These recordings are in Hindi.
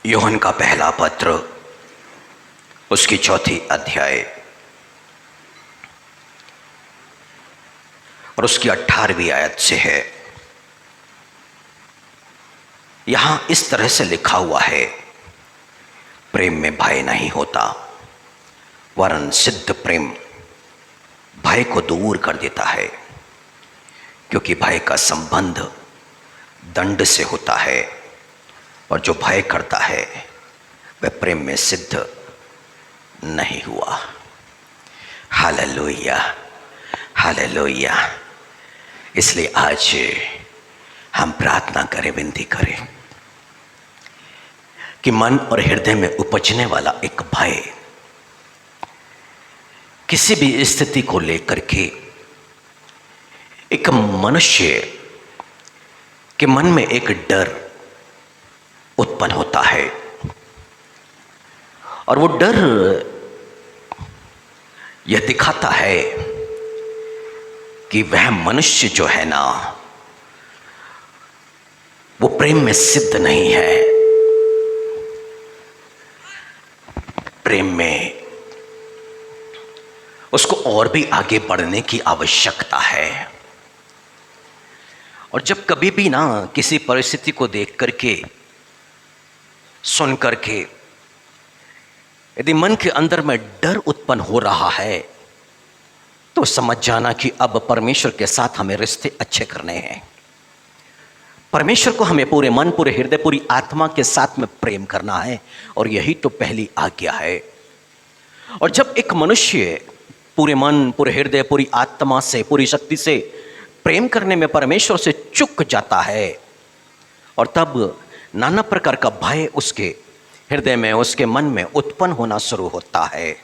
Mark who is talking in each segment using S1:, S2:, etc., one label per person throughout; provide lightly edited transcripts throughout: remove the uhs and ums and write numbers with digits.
S1: यूहन्ना का पहला पत्र, उसकी 4 अध्याय और उसकी 18वीं आयत से है। यहां इस तरह से लिखा हुआ है, प्रेम में भय नहीं होता, वरन सिद्ध प्रेम भय को दूर कर देता है, क्योंकि भय का संबंध दंड से होता है, और जो भय करता है वह प्रेम में सिद्ध नहीं हुआ। Hallelujah, hallelujah. इसलिए आज हम प्रार्थना करें, विनती करें कि मन और हृदय में उपजने वाला एक भय, किसी भी स्थिति को लेकर के एक मनुष्य के मन में एक डर उत्पन्न होता है, और वो डर यह दिखाता है कि वह मनुष्य जो है ना, वो प्रेम में सिद्ध नहीं है। प्रेम में उसको और भी आगे बढ़ने की आवश्यकता है। और जब कभी भी ना किसी परिस्थिति को देख करके, सुन करके, यदि मन के अंदर में डर उत्पन्न हो रहा है, तो समझ जाना कि अब परमेश्वर के साथ हमें रिश्ते अच्छे करने हैं। परमेश्वर को हमें पूरे मन, पूरे हृदय, पूरी आत्मा के साथ में प्रेम करना है, और यही तो पहली आज्ञा है। और जब एक मनुष्य पूरे मन, पूरे हृदय, पूरी आत्मा से, पूरी शक्ति से प्रेम करने में परमेश्वर से चूक जाता है, और तब नाना प्रकार का भय उसके हृदय में, उसके मन में उत्पन्न होना शुरू होता है।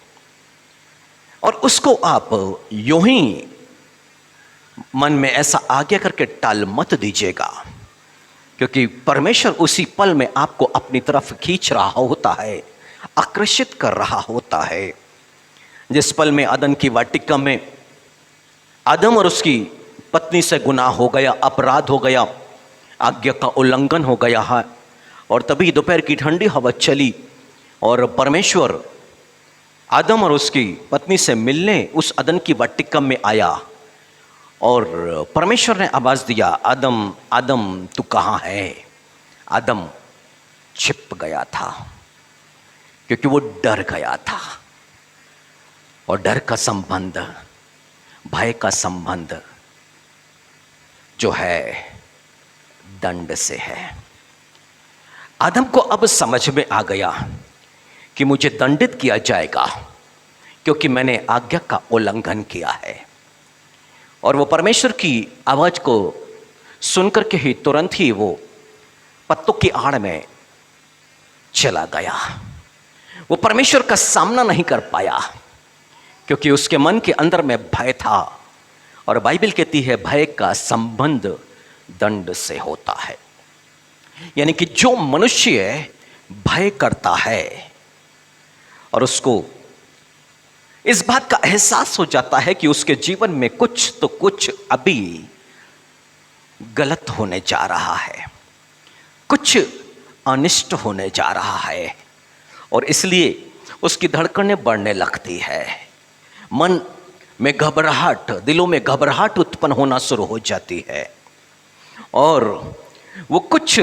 S1: और उसको आप यूं ही मन में ऐसा आज्ञा करके टाल मत दीजिएगा, क्योंकि परमेश्वर उसी पल में आपको अपनी तरफ खींच रहा होता है, आकर्षित कर रहा होता है। जिस पल में अदन की वाटिका में आदम और उसकी पत्नी से गुनाह हो गया, अपराध हो गया, आज्ञा का उल्लंघन हो गया है, और तभी दोपहर की ठंडी हवा चली और परमेश्वर आदम और उसकी पत्नी से मिलने उस अदन की वाटिका में आया, और परमेश्वर ने आवाज दिया, आदम आदम तू कहाँ है। आदम छिप गया था, क्योंकि वो डर गया था, और डर का संबंध, भय का संबंध जो है दंड से है। आदम को अब समझ में आ गया कि मुझे दंडित किया जाएगा, क्योंकि मैंने आज्ञा का उल्लंघन किया है। और वो परमेश्वर की आवाज को सुनकर के ही तुरंत ही वो पत्तों की आड़ में चला गया। वो परमेश्वर का सामना नहीं कर पाया, क्योंकि उसके मन के अंदर में भय था, और बाइबल कहती है भय का संबंध दंड से होता है। यानी कि जो मनुष्य भय करता है और उसको इस बात का एहसास हो जाता है कि उसके जीवन में कुछ तो कुछ अभी गलत होने जा रहा है, कुछ अनिष्ट होने जा रहा है, और इसलिए उसकी धड़कनें बढ़ने लगती है, मन में घबराहट, दिलों में घबराहट उत्पन्न होना शुरू हो जाती है, और वो कुछ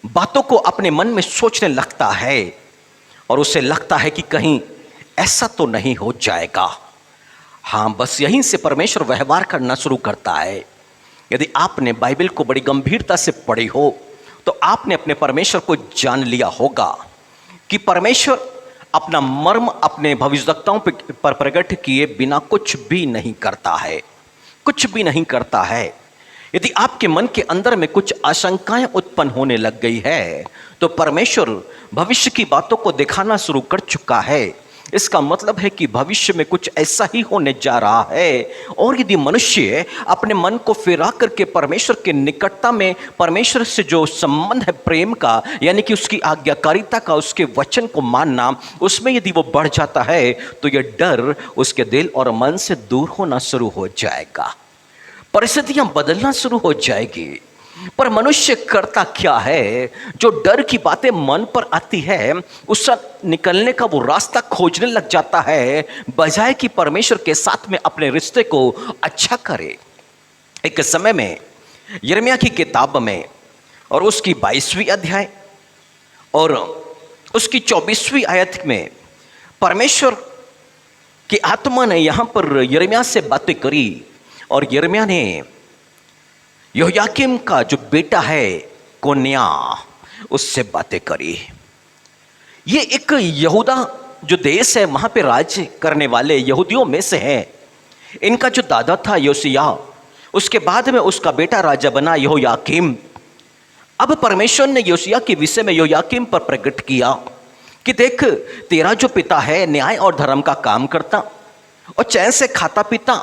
S1: बातों को अपने मन में सोचने लगता है, और उसे लगता है कि कहीं ऐसा तो नहीं हो जाएगा। हाँ, बस यहीं से परमेश्वर व्यवहार करना शुरू करता है। यदि आपने बाइबल को बड़ी गंभीरता से पढ़ी हो, तो आपने अपने परमेश्वर को जान लिया होगा कि परमेश्वर अपना मर्म अपने भविष्यवक्ताओं पर प्रकट किए बिना कुछ भी नहीं करता है, कुछ भी नहीं करता है। यदि आपके मन के अंदर में कुछ आशंकाएं उत्पन्न होने लग गई है, तो परमेश्वर भविष्य की बातों को दिखाना शुरू कर चुका है। इसका मतलब है कि भविष्य में कुछ ऐसा ही होने जा रहा है। और यदि मनुष्य अपने मन को फिरा करके परमेश्वर के निकटता में, परमेश्वर से जो संबंध है प्रेम का, यानी कि उसकी आज्ञाकारिता का, उसके वचन को मानना, उसमें यदि वो बढ़ जाता है, तो यह डर उसके दिल और मन से दूर होना शुरू हो जाएगा। परिस्थितियां बदलना शुरू हो जाएगी। पर मनुष्य करता क्या है, जो डर की बातें मन पर आती है उससे निकलने का वो रास्ता खोजने लग जाता है, बजाय कि परमेश्वर के साथ में अपने रिश्ते को अच्छा करे। एक समय में यिर्मयाह की किताब में और उसकी 22वीं अध्याय और उसकी 24वीं आयत में परमेश्वर की आत्मा ने यहां पर यिर्मयाह से बातें करी, और यिर्मयाह ने यहोयाकीम का जो बेटा है कोन्या, उससे बातें करी। ये एक यहूदा जो देश है वहां पे राज्य करने वाले यहूदियों में से है। इनका जो दादा था योसिय्याह, उसके बाद में उसका बेटा राजा बना यहोयाकीम। अब परमेश्वर ने योसिय्याह के विषय में यहोयाकीम पर प्रकट किया कि देख, तेरा जो पिता है न्याय और धर्म का काम करता और चैन से खाता पीता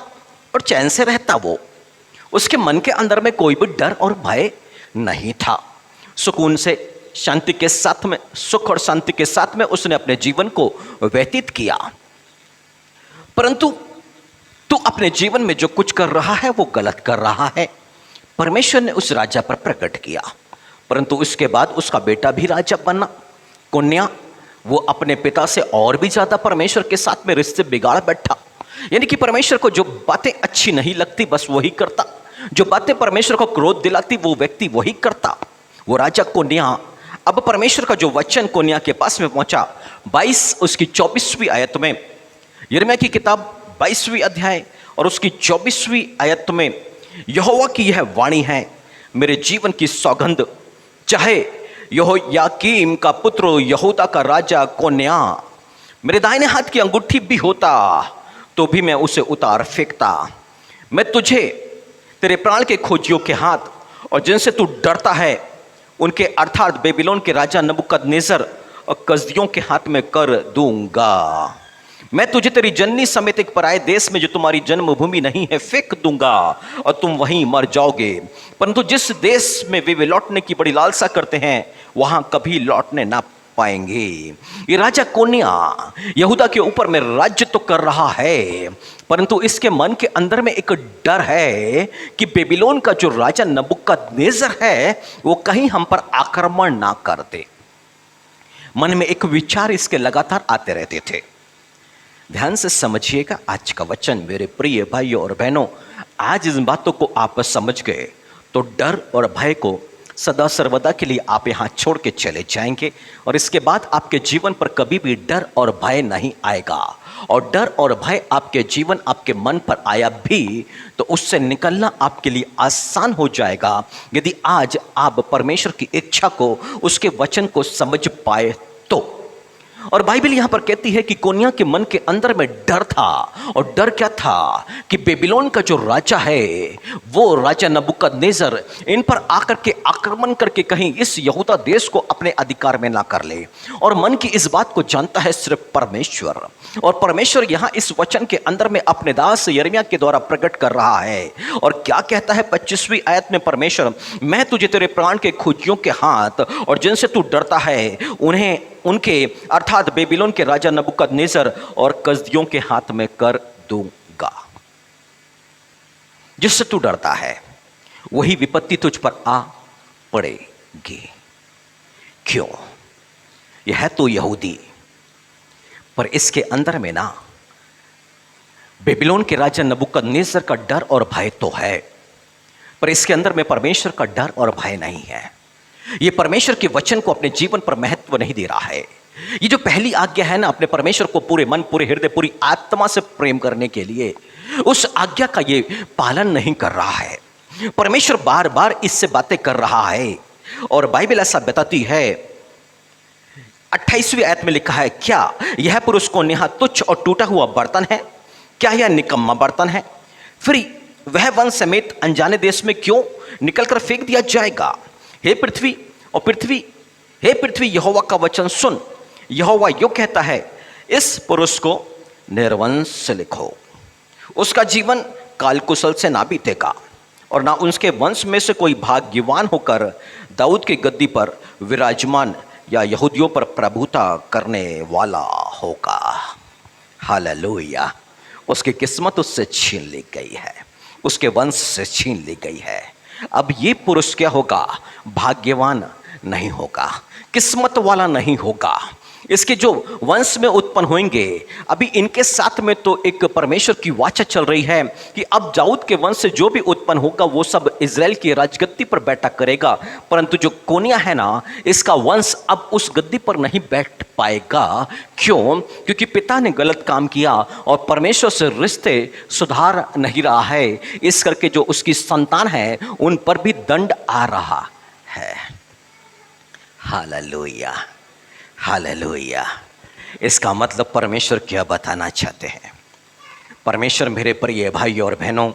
S1: और चैन से रहता, वो उसके मन के अंदर में कोई भी डर और भय नहीं था। सुकून से शांति के साथ में, सुख और शांति के साथ में उसने अपने जीवन को व्यतीत किया। परंतु तू अपने जीवन में जो कुछ कर रहा है वो गलत कर रहा है। परमेश्वर ने उस राजा पर प्रकट किया। परंतु उसके बाद उसका बेटा भी राजा बना कोन्या। वो अपने पिता से और भी ज्यादा परमेश्वर के साथ में रिश्ते बिगाड़ बैठा। यानी कि परमेश्वर को जो बातें अच्छी नहीं लगती बस वही करता, जो बातें परमेश्वर को क्रोध दिलाती वो व्यक्ति वही करता। वो राजा कोन्या अब परमेश्वर का जो वचन कोन्या के पास में पहुंचा, 22 उसकी 24वीं आयत में, यिर्मयाह की किताब 22वीं अध्याय और उसकी 24वीं आयत में यहोवा की यह वाणी है, मेरे जीवन की सौगंध, चाहे यहोयाकीम का पुत्र यहूदा का राजा कोन्या मेरे दाहिने हाथ की अंगूठी भी होता तो भी मैं उसे उतार फेंकता। मैं तुझे तेरे प्राण के खोजियों के हाथ और जिनसे तू डरता है उनके अर्थात बेबीलोन के राजा नबूकदनेस्सर और कसदियों के हाथ में कर दूंगा। मैं तुझे तेरी जननी समेत एक पराये देश में जो तुम्हारी जन्मभूमि नहीं है फेंक दूंगा और तुम वहीं मर जाओगे। परंतु जिस देश में वे लौटने की बड़ी लालसा करते हैं वहां कभी लौटने ना पाएंगे। ये राजा कोन्या यहूदा के ऊपर में राज्य तो कर रहा है, परंतु इसके मन के अंदर में एक डर है कि बेबीलोन का जो राजा नबूकदनेस्सर है वो कहीं हम पर आक्रमण ना कर दे। मन में एक विचार इसके लगातार आते रहते थे। ध्यान से समझिएगा आज का वचन मेरे प्रिय भाइयों और बहनों। आज इन बातों को आप समझ गए तो डर और भय को सदा सर्वदा के लिए आप यहाँ छोड़ के चले जाएंगे, और इसके बाद आपके जीवन पर कभी भी डर और भय नहीं आएगा। और डर और भय आपके जीवन, आपके मन पर आया भी तो उससे निकलना आपके लिए आसान हो जाएगा, यदि आज आप परमेश्वर की इच्छा को, उसके वचन को समझ पाए तो। और बाइबल यहां पर कहती है कि कोन्या के मन के अंदर में डर था, और डर क्या था कि बेबीलोन का जो राजा है वो राजा नबूकदनेस्सर इन पर आकर के आक्रमण करके कहीं इस यहूदा देश को अपने अधिकार में ना कर ले। और मन की इस बात को जानता है सिर्फ परमेश्वर, और परमेश्वर यहां इस वचन के अंदर में अपने दास यिर्मयाह के द्वारा प्रकट कर रहा है। और क्या कहता है 25वीं आयत में परमेश्वर, मैं तुझे तेरे प्राण के खोजियों के हाथ और जिनसे तू डरता है उन्हें, उनके अर्थात बेबीलोन के राजा नबूकदनेस्सर और कसदियों के हाथ में कर दूंगा। जिससे तू डरता है वही विपत्ति तुझ पर आ पड़ेगी। क्यों? यह है तो यहूदी, पर इसके अंदर में ना बेबीलोन के राजा नबूकदनेस्सर का डर और भय तो है, पर इसके अंदर में परमेश्वर का डर और भय नहीं है। ये परमेश्वर के वचन को अपने जीवन पर महत्व नहीं दे रहा है। ये जो पहली आज्ञा है ना, अपने परमेश्वर को पूरे मन, पूरे हृदय, पूरी आत्मा से प्रेम करने के लिए, उस आज्ञा का ये पालन नहीं कर रहा है। परमेश्वर बार बार इससे बातें कर रहा है, और बाइबल ऐसा बताती है। 28वीं आयत में लिखा है, क्या यह पुरुष को नेहा तुच्छ और टूटा हुआ बर्तन है? क्या यह निकम्मा बर्तन है? फिर वह वन समेत अनजाने देश में क्यों निकलकर फेंक दिया जाएगा? हे पृथ्वी और पृथ्वी, हे पृथ्वी यहोवा का वचन सुन। यहोवा यो कहता है, इस पुरुष को निर्वंश लिखो, उसका जीवन काल कुशल से ना बीतेगा, और ना उसके वंश में से कोई भाग्यवान होकर दाऊद की गद्दी पर विराजमान या यहूदियों पर प्रभुता करने वाला होगा। हालेलुया। उसकी किस्मत उससे छीन ली गई है, उसके वंश से छीन ली गई है। अब ये पुरुष क्या होगा? भाग्यवान नहीं होगा, किस्मत वाला नहीं होगा। इसके जो वंश में उत्पन्न होंगे, अभी इनके साथ में तो एक परमेश्वर की वाचा चल रही है कि अब दाऊद के वंश से जो भी उत्पन्न होगा वो सब इजराइल की राजगद्दी पर बैठा करेगा। परंतु जो कोनिया है ना, इसका वंश अब उस गद्दी पर नहीं बैठ पाएगा। क्यों? क्योंकि पिता ने गलत काम किया और परमेश्वर से रिश्ते सुधार नहीं रहा है। इस करके जो उसकी संतान है उन पर भी दंड आ रहा है। Hallelujah, hallelujah. इसका मतलब परमेश्वर क्या बताना चाहते हैं? परमेश्वर मेरे प्रिय भाई और बहनों,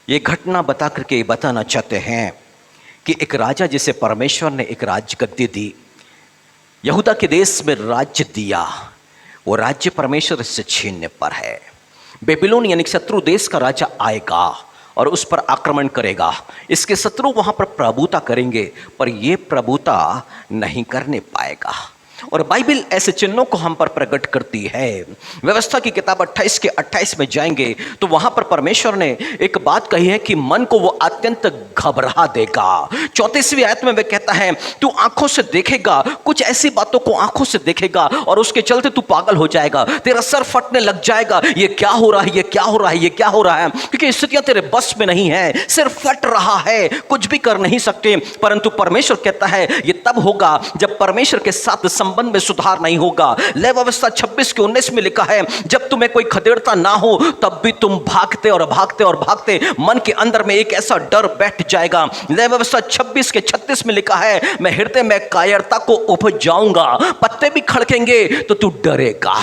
S1: ये घटना बता करके बताना चाहते हैं कि एक राजा जिसे परमेश्वर ने एक राजगद्दी दी, यहूदा के देश में राज्य दिया, वो राज्य परमेश्वर से छीनने पर है। बेबीलोन यानी शत्रु देश का राजा आएगा और उस पर आक्रमण करेगा। इसके शत्रु वहां पर प्रभुता करेंगे, पर यह प्रभुता नहीं करने पाएगा। और बाइबल ऐसे चिन्हों को हम पर प्रकट करती है। व्यवस्था की किताब 28 के 28 में जाएंगे तो वहां पर परमेश्वर ने एक बात कही है कि मन को वो अत्यंत घबरा देगा। 34वीं आयत में वह कहता है, तू आंखों से देखेगा, कुछ ऐसी बातों को आंखों से देखेगा और उसके चलते तू पागल हो जाएगा, तेरा सर फटने लग जाएगा। ये क्या हो रहा है, ये क्या हो रहा है, ये क्या हो रहा है? क्योंकि स्थितियां तेरे बस में नहीं है, सिर्फ फट रहा है, कुछ भी कर नहीं सकते। परंतु परमेश्वर कहता है ये तब होगा जब परमेश्वर के साथ संबंध में सुधार नहीं होगा। लेव अवस्था 26 के 19 में लिखा है, जब तुम्हें कोई खदेड़ता ना हो तब भी तुम भागते और भागते और भागते, मन के अंदर में एक ऐसा डर बैठ जाएगा। लेव अवस्था 26 के 36 में लिखा है, मैं हृदय में कायरता को उपज जाऊंगा, पत्ते भी खड़केंगे तो तू डरेगा।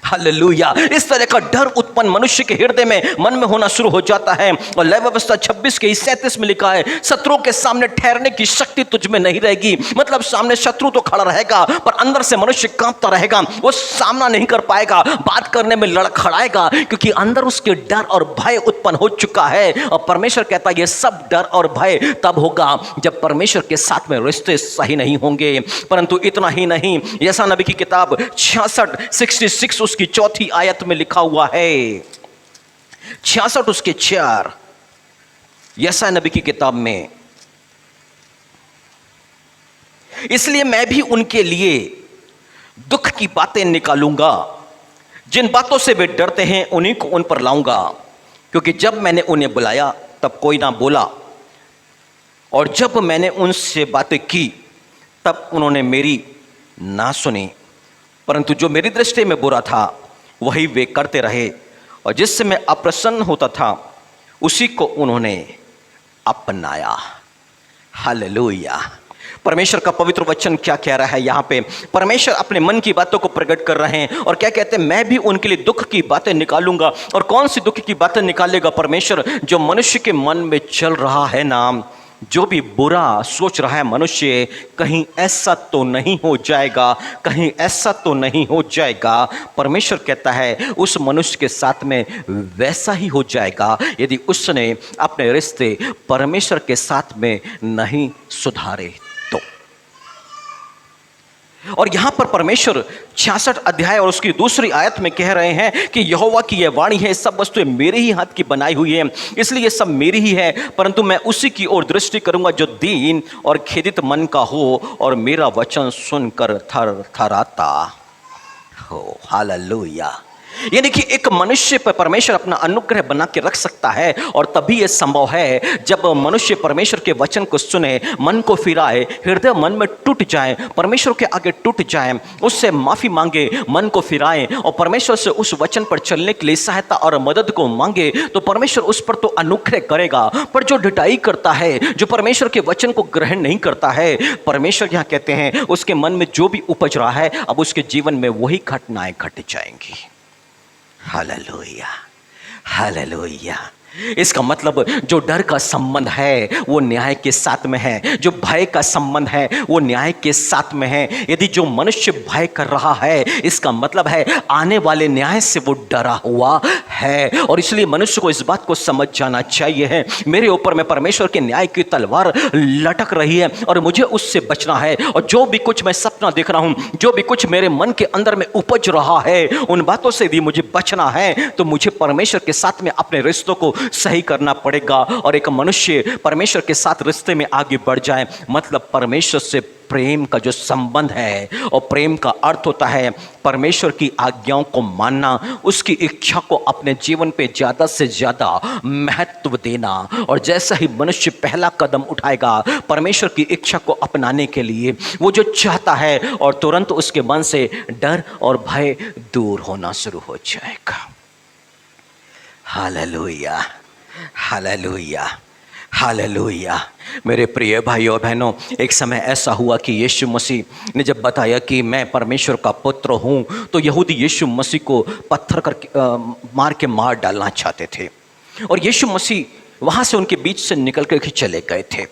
S1: हालेलुया। इस तरह का डर उत्पन्न मनुष्य के हृदय में, मन में होना शुरू हो जाता है। और लेव अवस्था 26 के 37 में लिखा है, शत्रुओं के सामने ठहरने की शक्ति तुझ में नहीं रहेगी। मतलब सामने शत्रु तो खड़ा रहेगा पर अंदर से मनुष्य कांपता रहेगा, वो सामना नहीं कर पाएगा, बात करने में लड़खड़ाएगा, क्योंकि अंदर उसके डर और भय उत्पन्न हो चुका है। और परमेश्वर कहता है ये सब डर और भय तब होगा जब परमेश्वर के साथ में रिश्ते सही नहीं होंगे। परंतु इतना ही नहीं, यशायाह नबी की किताब 66 उसकी 4 आयत में लिखा हुआ है, 66 उसके 4, यशायाह नबी की किताब में, इसलिए मैं भी उनके लिए दुख की बातें निकालूंगा, जिन बातों से वे डरते हैं उन्हीं को उन पर लाऊंगा। क्योंकि जब मैंने उन्हें बुलाया तब कोई ना बोला, और जब मैंने उनसे बातें की तब उन्होंने मेरी ना सुनी। परंतु जो मेरी दृष्टि में बुरा था वही वे करते रहे, और जिससे मैं अप्रसन्न होता था उसी को उन्होंने अपनाया। हालेलुया। परमेश्वर का पवित्र वचन क्या कह रहा है यहाँ पे? परमेश्वर अपने मन की बातों को प्रकट कर रहे हैं और क्या कहते हैं, मैं भी उनके लिए दुख की बातें निकालूंगा। और कौन सी दुख की बातें निकालेगा परमेश्वर? जो मनुष्य के मन में चल रहा है ना, जो भी बुरा सोच रहा है मनुष्य, कहीं ऐसा तो नहीं हो जाएगा, कहीं ऐसा तो नहीं हो जाएगा। परमेश्वर कहता है उस मनुष्य के साथ में वैसा ही हो जाएगा यदि उसने अपने रिश्ते परमेश्वर के साथ में नहीं सुधारे तो। और यहां पर परमेश्वर 66 अध्याय और उसकी 2 आयत में कह रहे हैं कि यहोवा की यह वाणी है, सब वस्तुएं मेरे ही हाथ की बनाई हुई है, इसलिए ये सब मेरी ही है, परंतु मैं उसी की ओर दृष्टि करूंगा जो दीन और खेदित मन का हो और मेरा वचन सुनकर थर थराता हो। हालेलुया। यानी कि एक मनुष्य पर परमेश्वर अपना अनुग्रह बना के रख सकता है, और तभी यह संभव है जब मनुष्य परमेश्वर के वचन को सुने, मन को फिराए, हृदय मन में टूट जाए, परमेश्वर के आगे टूट जाए, उससे माफी मांगे, मन को फिराए और परमेश्वर से उस वचन पर चलने के लिए सहायता और मदद को मांगे, तो परमेश्वर उस पर तो अनुग्रह करेगा। पर जो ढिठाई करता है, जो परमेश्वर के वचन को ग्रहण नहीं करता है, परमेश्वर यहाँ कहते हैं उसके मन में जो भी उपज रहा है अब उसके जीवन में वही घटनाएं घट जाएंगी। Hallelujah, hallelujah. इसका मतलब जो डर का संबंध है वो न्याय के साथ में है, जो भय का संबंध है वो न्याय के साथ में है। यदि जो मनुष्य भय कर रहा है, इसका मतलब है आने वाले न्याय से वो डरा हुआ है। और इसलिए मनुष्य को इस बात को समझ जाना चाहिए है, मेरे ऊपर में परमेश्वर के न्याय की तलवार लटक रही है और मुझे उससे बचना है। और जो भी कुछ मैं सपना देख रहा हूं, जो भी कुछ मेरे मन के अंदर में उपज रहा है, उन बातों से भी मुझे बचना है। तो मुझे परमेश्वर के साथ में अपने रिश्तों को सही करना पड़ेगा। और एक मनुष्य परमेश्वर के साथ रिश्ते में आगे बढ़ जाए, मतलब परमेश्वर से प्रेम का जो संबंध है, और प्रेम का अर्थ होता है परमेश्वर की आज्ञाओं को मानना, उसकी इच्छा को अपने जीवन पे ज़्यादा से ज़्यादा महत्व देना। और जैसा ही मनुष्य पहला कदम उठाएगा परमेश्वर की इच्छा को अपनाने के लिए, वो जो चाहता है, और तुरंत उसके मन से डर और भय दूर होना शुरू हो जाएगा। Hallelujah, hallelujah, hallelujah. मेरे प्रिय भाइयों और बहनों, एक समय ऐसा हुआ कि यीशु मसीह ने जब बताया कि मैं परमेश्वर का पुत्र हूँ, तो यहूदी यीशु मसीह को पत्थर कर मार डालना चाहते थे। और यीशु मसीह वहाँ से उनके बीच से निकल कर के चले गए थे।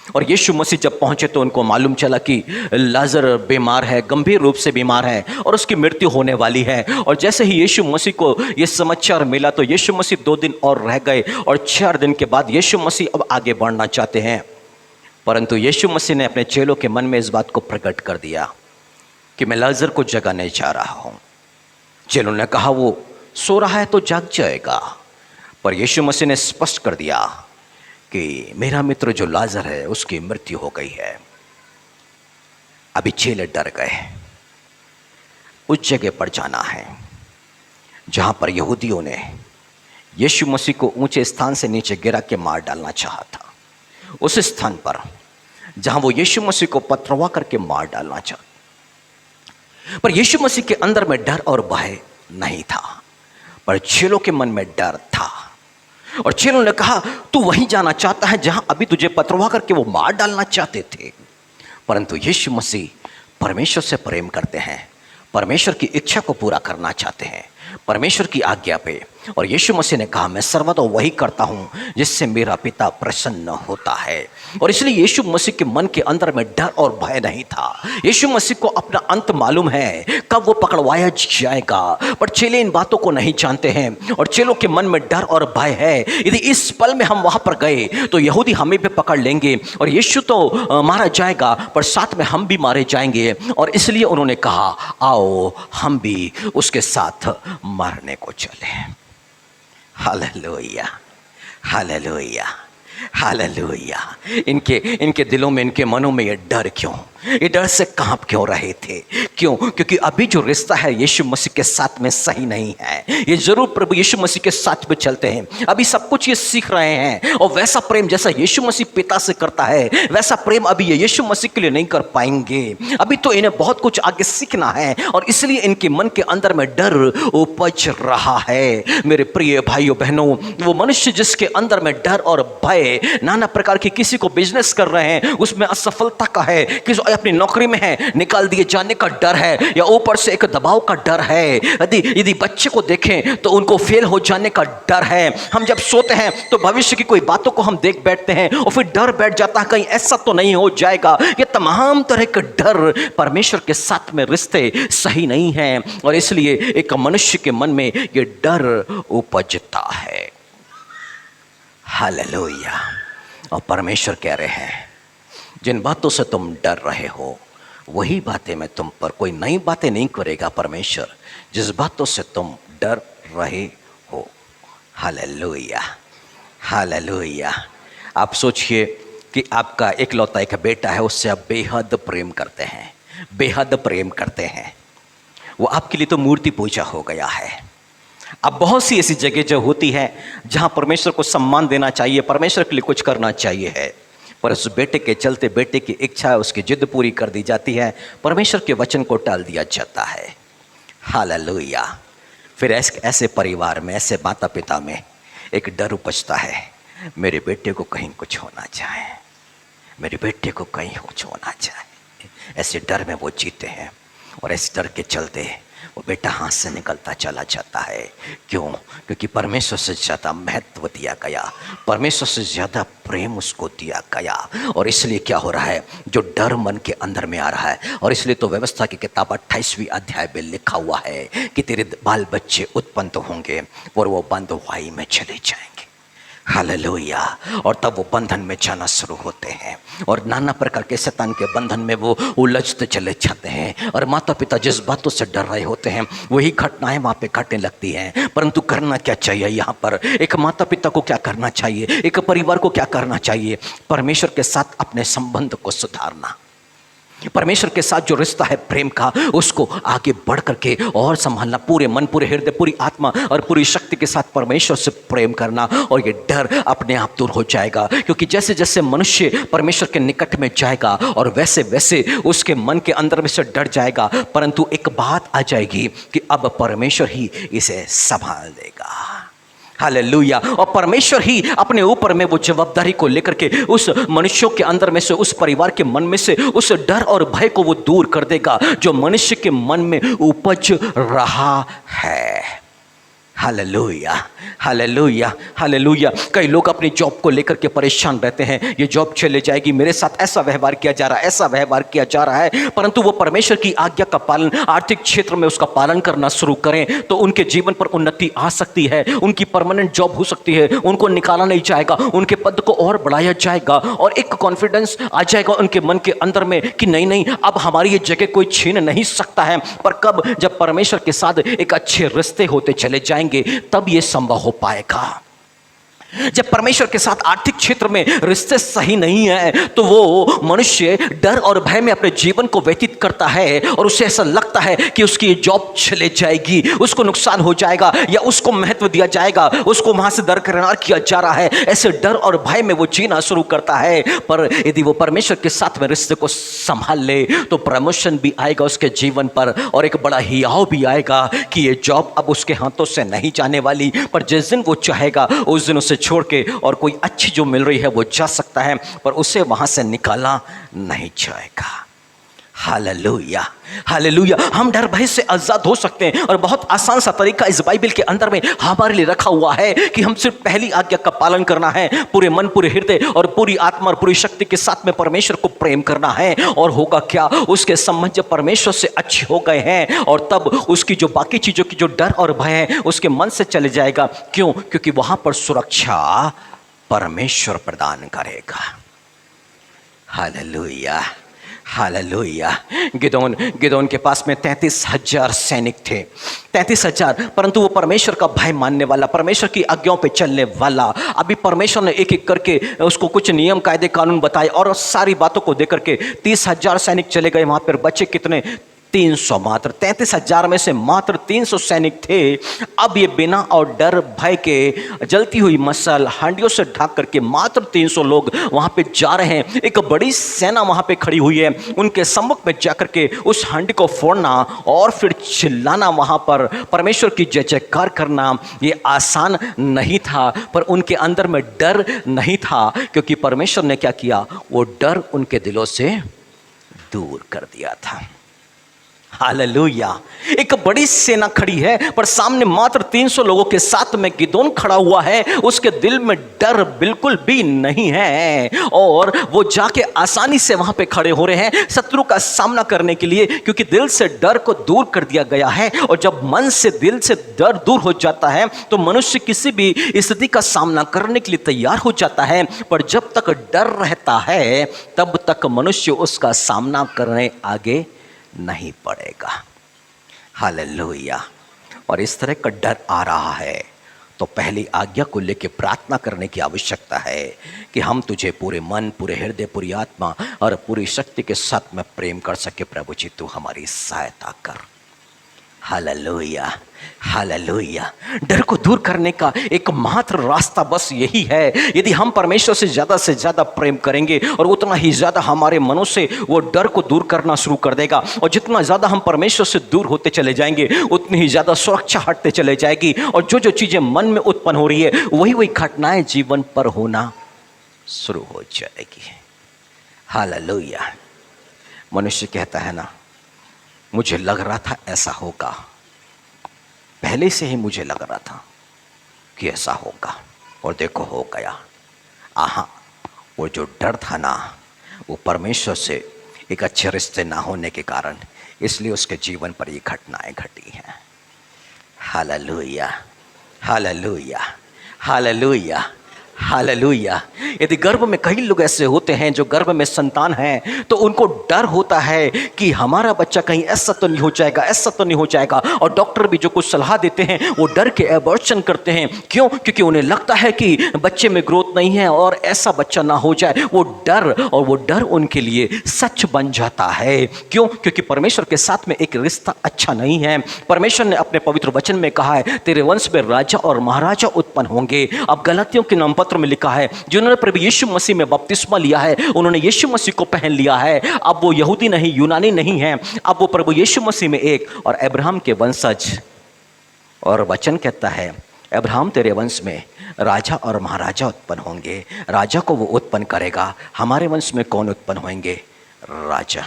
S1: और यीशु मसीह जब पहुँचे तो उनको मालूम चला कि लाजर बीमार है, गंभीर रूप से बीमार है और उसकी मृत्यु होने वाली है। और जैसे ही यीशु मसीह को ये समाचार मिला तो यीशु मसीह 2 दिन और रह गए, और 4 दिन के बाद यीशु मसीह अब आगे बढ़ना चाहते हैं। परंतु यीशु मसीह ने अपने चेलों के मन में इस बात को प्रकट कर दिया कि मैं लाजर को जगाने जा रहा हूँ। चेलों ने कहा वो सो रहा है तो जाग जाएगा, पर यीशु मसीह ने स्पष्ट कर दिया कि मेरा मित्र जो लाजर है उसकी मृत्यु हो गई है। अभी चेले डर गए। उस जगह पर जाना है जहां पर यहूदियों ने यीशु मसीह को ऊंचे स्थान से नीचे गिरा के मार डालना चाहा था। उस स्थान पर जहां वो यीशु मसीह को पथरवा करके मार डालना चाहा, पर यीशु मसीह के अंदर में डर और भय नहीं था, पर चेलों के मन में डर था। और चेलों ने कहा तू वहीं जाना चाहता है जहां अभी तुझे पथरवा करके वो मार डालना चाहते थे। परंतु यीशु मसीह परमेश्वर से प्रेम करते हैं, परमेश्वर की इच्छा को पूरा करना चाहते हैं, परमेश्वर की आज्ञा पे। और यीशु मसीह ने कहा मैं सर्वदा वही करता हूँ जिससे मेरा पिता प्रसन्न होता है। और इसलिए यीशु मसीह के मन के अंदर में डर और भय नहीं था। यीशु मसीह को अपना अंत मालूम है, कब वो पकड़वाया जाएगा, पर चेले इन बातों को नहीं जानते हैं। और चेलों के मन में डर और भय है, यदि इस पल में हम वहाँ पर गए तो यहूदी हमें भी पकड़ लेंगे और यीशु तो मारा जाएगा, पर साथ में हम भी मारे जाएंगे। और इसलिए उन्होंने कहा आओ हम भी उसके साथ मरने को चले। Hallelujah, hallelujah, hallelujah. इनके दिलों में, इनके मनों में ये डर क्यों, ये डर से कांप क्यों रहे थे? क्यों? क्योंकि अभी जो रिश्ता है यीशु मसीह के साथ में सही नहीं है। ये जरूर प्रभु यीशु मसीह के साथ में चलते हैं, अभी सब कुछ ये सीख रहे हैं, और वैसा प्रेम जैसा यीशु मसीह पिता से करता है वैसा प्रेम अभी ये यीशु मसीह के लिए नहीं कर पाएंगे। अभी तो इन्हें बहुत कुछ आगे सीखना है, और इसलिए इनके मन के अंदर में डर उपज रहा है। मेरे प्रिय भाइयों बहनों, वो मनुष्य जिसके अंदर में डर और भय, नाना प्रकार की, किसी को बिजनेस कर रहे हैं उसमें असफलता का है, किसी अपनी नौकरी में है निकाल दिए जाने का डर है, या ऊपर से एक दबाव का डर है, यदि बच्चे को देखें तो उनको फेल हो जाने का डर है। हम जब सोते हैं तो भविष्य की कोई बातों को हम देख बैठते हैं और फिर डर बैठ जाता है कहीं ऐसा तो नहीं हो जाएगा। ये तमाम तरह के डर परमेश्वर के साथ में रिश्ते सही नहीं है, और इसलिए एक मनुष्य के मन में ये डर उपजता है। हालेलुया। और परमेश्वर कह रहे हैं जिन बातों से तुम डर रहे हो वही बातें मैं तुम पर, कोई नई बातें नहीं करेगा परमेश्वर, जिस बातों से तुम डर रहे हो। Hallelujah, hallelujah. आप सोचिए कि आपका इकलौता एक बेटा है, उससे आप बेहद प्रेम करते हैं, बेहद प्रेम करते हैं। वो आपके लिए तो मूर्ति पूजा हो गया है। अब बहुत सी ऐसी जगह जो होती है जहां परमेश्वर को सम्मान देना चाहिए, परमेश्वर के लिए कुछ करना चाहिए है, पर उस बेटे के चलते बेटे की इच्छा, उसकी जिद पूरी कर दी जाती है, परमेश्वर के वचन को टाल दिया जाता है। हालेलुया। फिर ऐसे परिवार में, ऐसे माता पिता में एक डर उपजता है, मेरे बेटे को कहीं कुछ होना चाहे, मेरे बेटे को कहीं कुछ होना चाहे। ऐसे डर में वो जीते हैं, और इस डर के चलते वो बेटा हाथ से निकलता चला जाता है। क्यों? क्योंकि परमेश्वर से ज़्यादा महत्व दिया गया, परमेश्वर से ज़्यादा प्रेम उसको दिया गया। और इसलिए क्या हो रहा है, जो डर मन के अंदर में आ रहा है, और इसलिए तो व्यवस्था की किताब 28वीं अध्याय में लिखा हुआ है कि तेरे बाल बच्चे उत्पन्न तो होंगे और वो बंधुआई में चले जाएंगे। हालेलुया। और तब वो बंधन में जाना शुरू होते हैं और नाना प्रकार के शैतान के बंधन में वो उलझते चले जाते हैं। और माता पिता जिस बातों से डर रहे होते हैं वही घटनाएं वहाँ पे घटने लगती हैं। परंतु करना क्या चाहिए यहाँ पर? एक माता पिता को क्या करना चाहिए, एक परिवार को क्या करना चाहिए? परमेश्वर के साथ अपने संबंध को सुधारना, परमेश्वर के साथ जो रिश्ता है प्रेम का, उसको आगे बढ़ करके और संभालना, पूरे मन, पूरे हृदय, पूरी आत्मा और पूरी शक्ति के साथ परमेश्वर से प्रेम करना। और ये डर अपने आप दूर हो जाएगा, क्योंकि जैसे जैसे मनुष्य परमेश्वर के निकट में जाएगा और वैसे वैसे उसके मन के अंदर में से डर जाएगा। परंतु एक बात आ जाएगी कि अब परमेश्वर ही इसे संभाल देगा। हालेलुया। और परमेश्वर ही अपने ऊपर में वो जवाबदारी को लेकर के उस मनुष्यों के अंदर में से, उस परिवार के मन में से उस डर और भय को वो दूर कर देगा जो मनुष्य के मन में उपज रहा है। Hallelujah, hallelujah, hallelujah. कई लोग अपनी जॉब को लेकर के परेशान रहते हैं, ये जॉब चले जाएगी, मेरे साथ ऐसा व्यवहार किया जा रहा है, ऐसा व्यवहार किया जा रहा है। परंतु वो परमेश्वर की आज्ञा का पालन, आर्थिक क्षेत्र में उसका पालन करना शुरू करें तो उनके जीवन पर उन्नति आ सकती है, उनकी परमानेंट जॉब हो सकती है, उनको निकाला नहीं जाएगा, उनके पद को और बढ़ाया जाएगा और एक कॉन्फिडेंस आ जाएगा उनके मन के अंदर में कि नहीं नहीं, अब हमारी ये जगह कोई छीन नहीं सकता है। पर कब? जब परमेश्वर के साथ एक अच्छे रिश्ते होते चले जाएंगे तब यह संभव हो पाएगा। जब परमेश्वर के साथ आर्थिक क्षेत्र में रिश्ते सही नहीं है तो वो मनुष्य डर और भय में अपने जीवन को व्यतीत करता है और उसे ऐसा लगता है कि उसकी जॉब चले जाएगी, उसको नुकसान हो जाएगा या उसको महत्व दिया जाएगा, उसको वहां से दरकिनार किया जा रहा है। ऐसे डर और भय में वो जीना शुरू करता है। पर यदि वो परमेश्वर के साथ में रिश्ते को संभाल ले तो प्रमोशन भी आएगा उसके जीवन पर और एक बड़ा हियाव भी आएगा कि ये जॉब अब उसके हाथों से नहीं जाने वाली। पर जिस दिन वो चाहेगा उस दिन उसे छोड़ के और कोई अच्छी जो मिल रही है वो जा सकता है, पर उसे वहां से निकाला नहीं जाएगा। Hallelujah, hallelujah. हम डर भय से आजाद हो सकते हैं और बहुत आसान सा तरीका इस बाइबल के अंदर में हमारे लिए रखा हुआ है कि हम सिर्फ पहली आज्ञा का पालन करना है, पूरे मन, पूरे हृदय और पूरी आत्मा और पूरी शक्ति के साथ में परमेश्वर को प्रेम करना है। और होगा क्या? उसके संबंध जब परमेश्वर से अच्छे हो गए हैं और तब उसकी जो बाकी चीजों की जो डर और भय है उसके मन से चले जाएगा। क्यों? क्योंकि वहां पर सुरक्षा परमेश्वर प्रदान करेगा। Hallelujah, hallelujah. गिदोन के पास में 33,000 सैनिक थे, 33,000। परंतु वो परमेश्वर का भय मानने वाला, परमेश्वर की आज्ञाओं पे चलने वाला। अभी परमेश्वर ने एक एक करके उसको कुछ नियम कायदे कानून बताए और सारी बातों को देकर के 30,000 सैनिक चले गए। वहां पर बचे कितने? 300 मात्र। 33,000 में से मात्र 300 सैनिक थे। अब ये बिना और डर भय के जलती हुई मशाल हांडियों से ढक करके मात्र 300 लोग वहां पे जा रहे हैं। एक बड़ी सेना वहां पे खड़ी हुई है, उनके सम्मुख में जाकर के उस हांडी को फोड़ना और फिर चिल्लाना, वहां पर परमेश्वर की जय जयकार करना ये आसान नहीं था। पर उनके अंदर में डर नहीं था, क्योंकि परमेश्वर ने क्या किया? वो डर उनके दिलों से दूर कर दिया था। हालेलुया। एक बड़ी सेना खड़ी है पर सामने मात्र 300 लोगों के साथ में गिदोन खड़ा हुआ है। उसके दिल में डर बिल्कुल भी नहीं है और वो जाके आसानी से वहां पे खड़े हो रहे हैं शत्रु का सामना करने के लिए, क्योंकि दिल से डर को दूर कर दिया गया है। और जब मन से, दिल से डर दूर हो जाता है तो मनुष्य किसी भी स्थिति का सामना करने के लिए तैयार हो जाता है। पर जब तक डर रहता है तब तक मनुष्य उसका सामना करने आगे नहीं पड़ेगा। हालेलुया। और इस तरह का डर आ रहा है तो पहली आज्ञा को लेकर प्रार्थना करने की आवश्यकता है कि हम तुझे पूरे मन, पूरे हृदय, पूरी आत्मा और पूरी शक्ति के साथ में प्रेम कर सके। प्रभु जी तू हमारी सहायता कर। Hallelujah, hallelujah. डर को दूर करने का एकमात्र रास्ता बस यही है। यदि हम परमेश्वर से ज्यादा प्रेम करेंगे और उतना ही ज्यादा हमारे मनों से वो डर को दूर करना शुरू कर देगा। और जितना ज्यादा हम परमेश्वर से दूर होते चले जाएंगे उतनी ही ज्यादा सुरक्षा हटते चले जाएगी। और जो जो चीजें मन में उत्पन्न हो रही है वही घटनाएं जीवन पर होना शुरू हो जाएगी। हालेलुया। मनुष्य कहता है ना, मुझे लग रहा था ऐसा होगा, पहले से ही मुझे लग रहा था कि ऐसा होगा, और देखो हो गया। आहा, वो जो डर था ना, वो परमेश्वर से एक अच्छे रिश्ते ना होने के कारण, इसलिए उसके जीवन पर ये घटनाएं घटी हैं। Hallelujah, hallelujah, hallelujah, hallelujah. यदि गर्भ में कई लोग ऐसे होते हैं जो गर्भ में संतान हैं, तो उनको डर होता है कि हमारा बच्चा कहीं ऐसा तो नहीं हो जाएगा, ऐसा तो नहीं हो जाएगा, और डॉक्टर भी जो कुछ सलाह देते हैं वो डर के एबॉर्शन करते हैं। क्यों? क्योंकि उन्हें लगता है कि बच्चे में ग्रोथ नहीं है और ऐसा बच्चा ना हो जाए। वो डर उनके लिए सच बन जाता है। क्यों? क्योंकि परमेश्वर के साथ में एक रिश्ता अच्छा नहीं है। परमेश्वर ने अपने पवित्र वचन में कहा है, तेरे वंश में राजा और महाराजा उत्पन्न होंगे। अब गलातियों के नाम पत्र में लिखा है, जिन्होंने प्रभु यीशु मसीह में बपतिस्मा लिया है, उन्होंने यीशु मसीह को पहन लिया है। अब वो यहूदी नहीं, यूनानी नहीं है, अब वो प्रभु यीशु मसीह में एक और अब्राहम के वंशज। और वचन कहता है, अब्राहम तेरे वंश में राजा और महाराजा उत्पन्न होंगे। राजा को वो उत्पन्न करेगा। हमारे वंश में कौन उत्पन्न होंगे? राजा।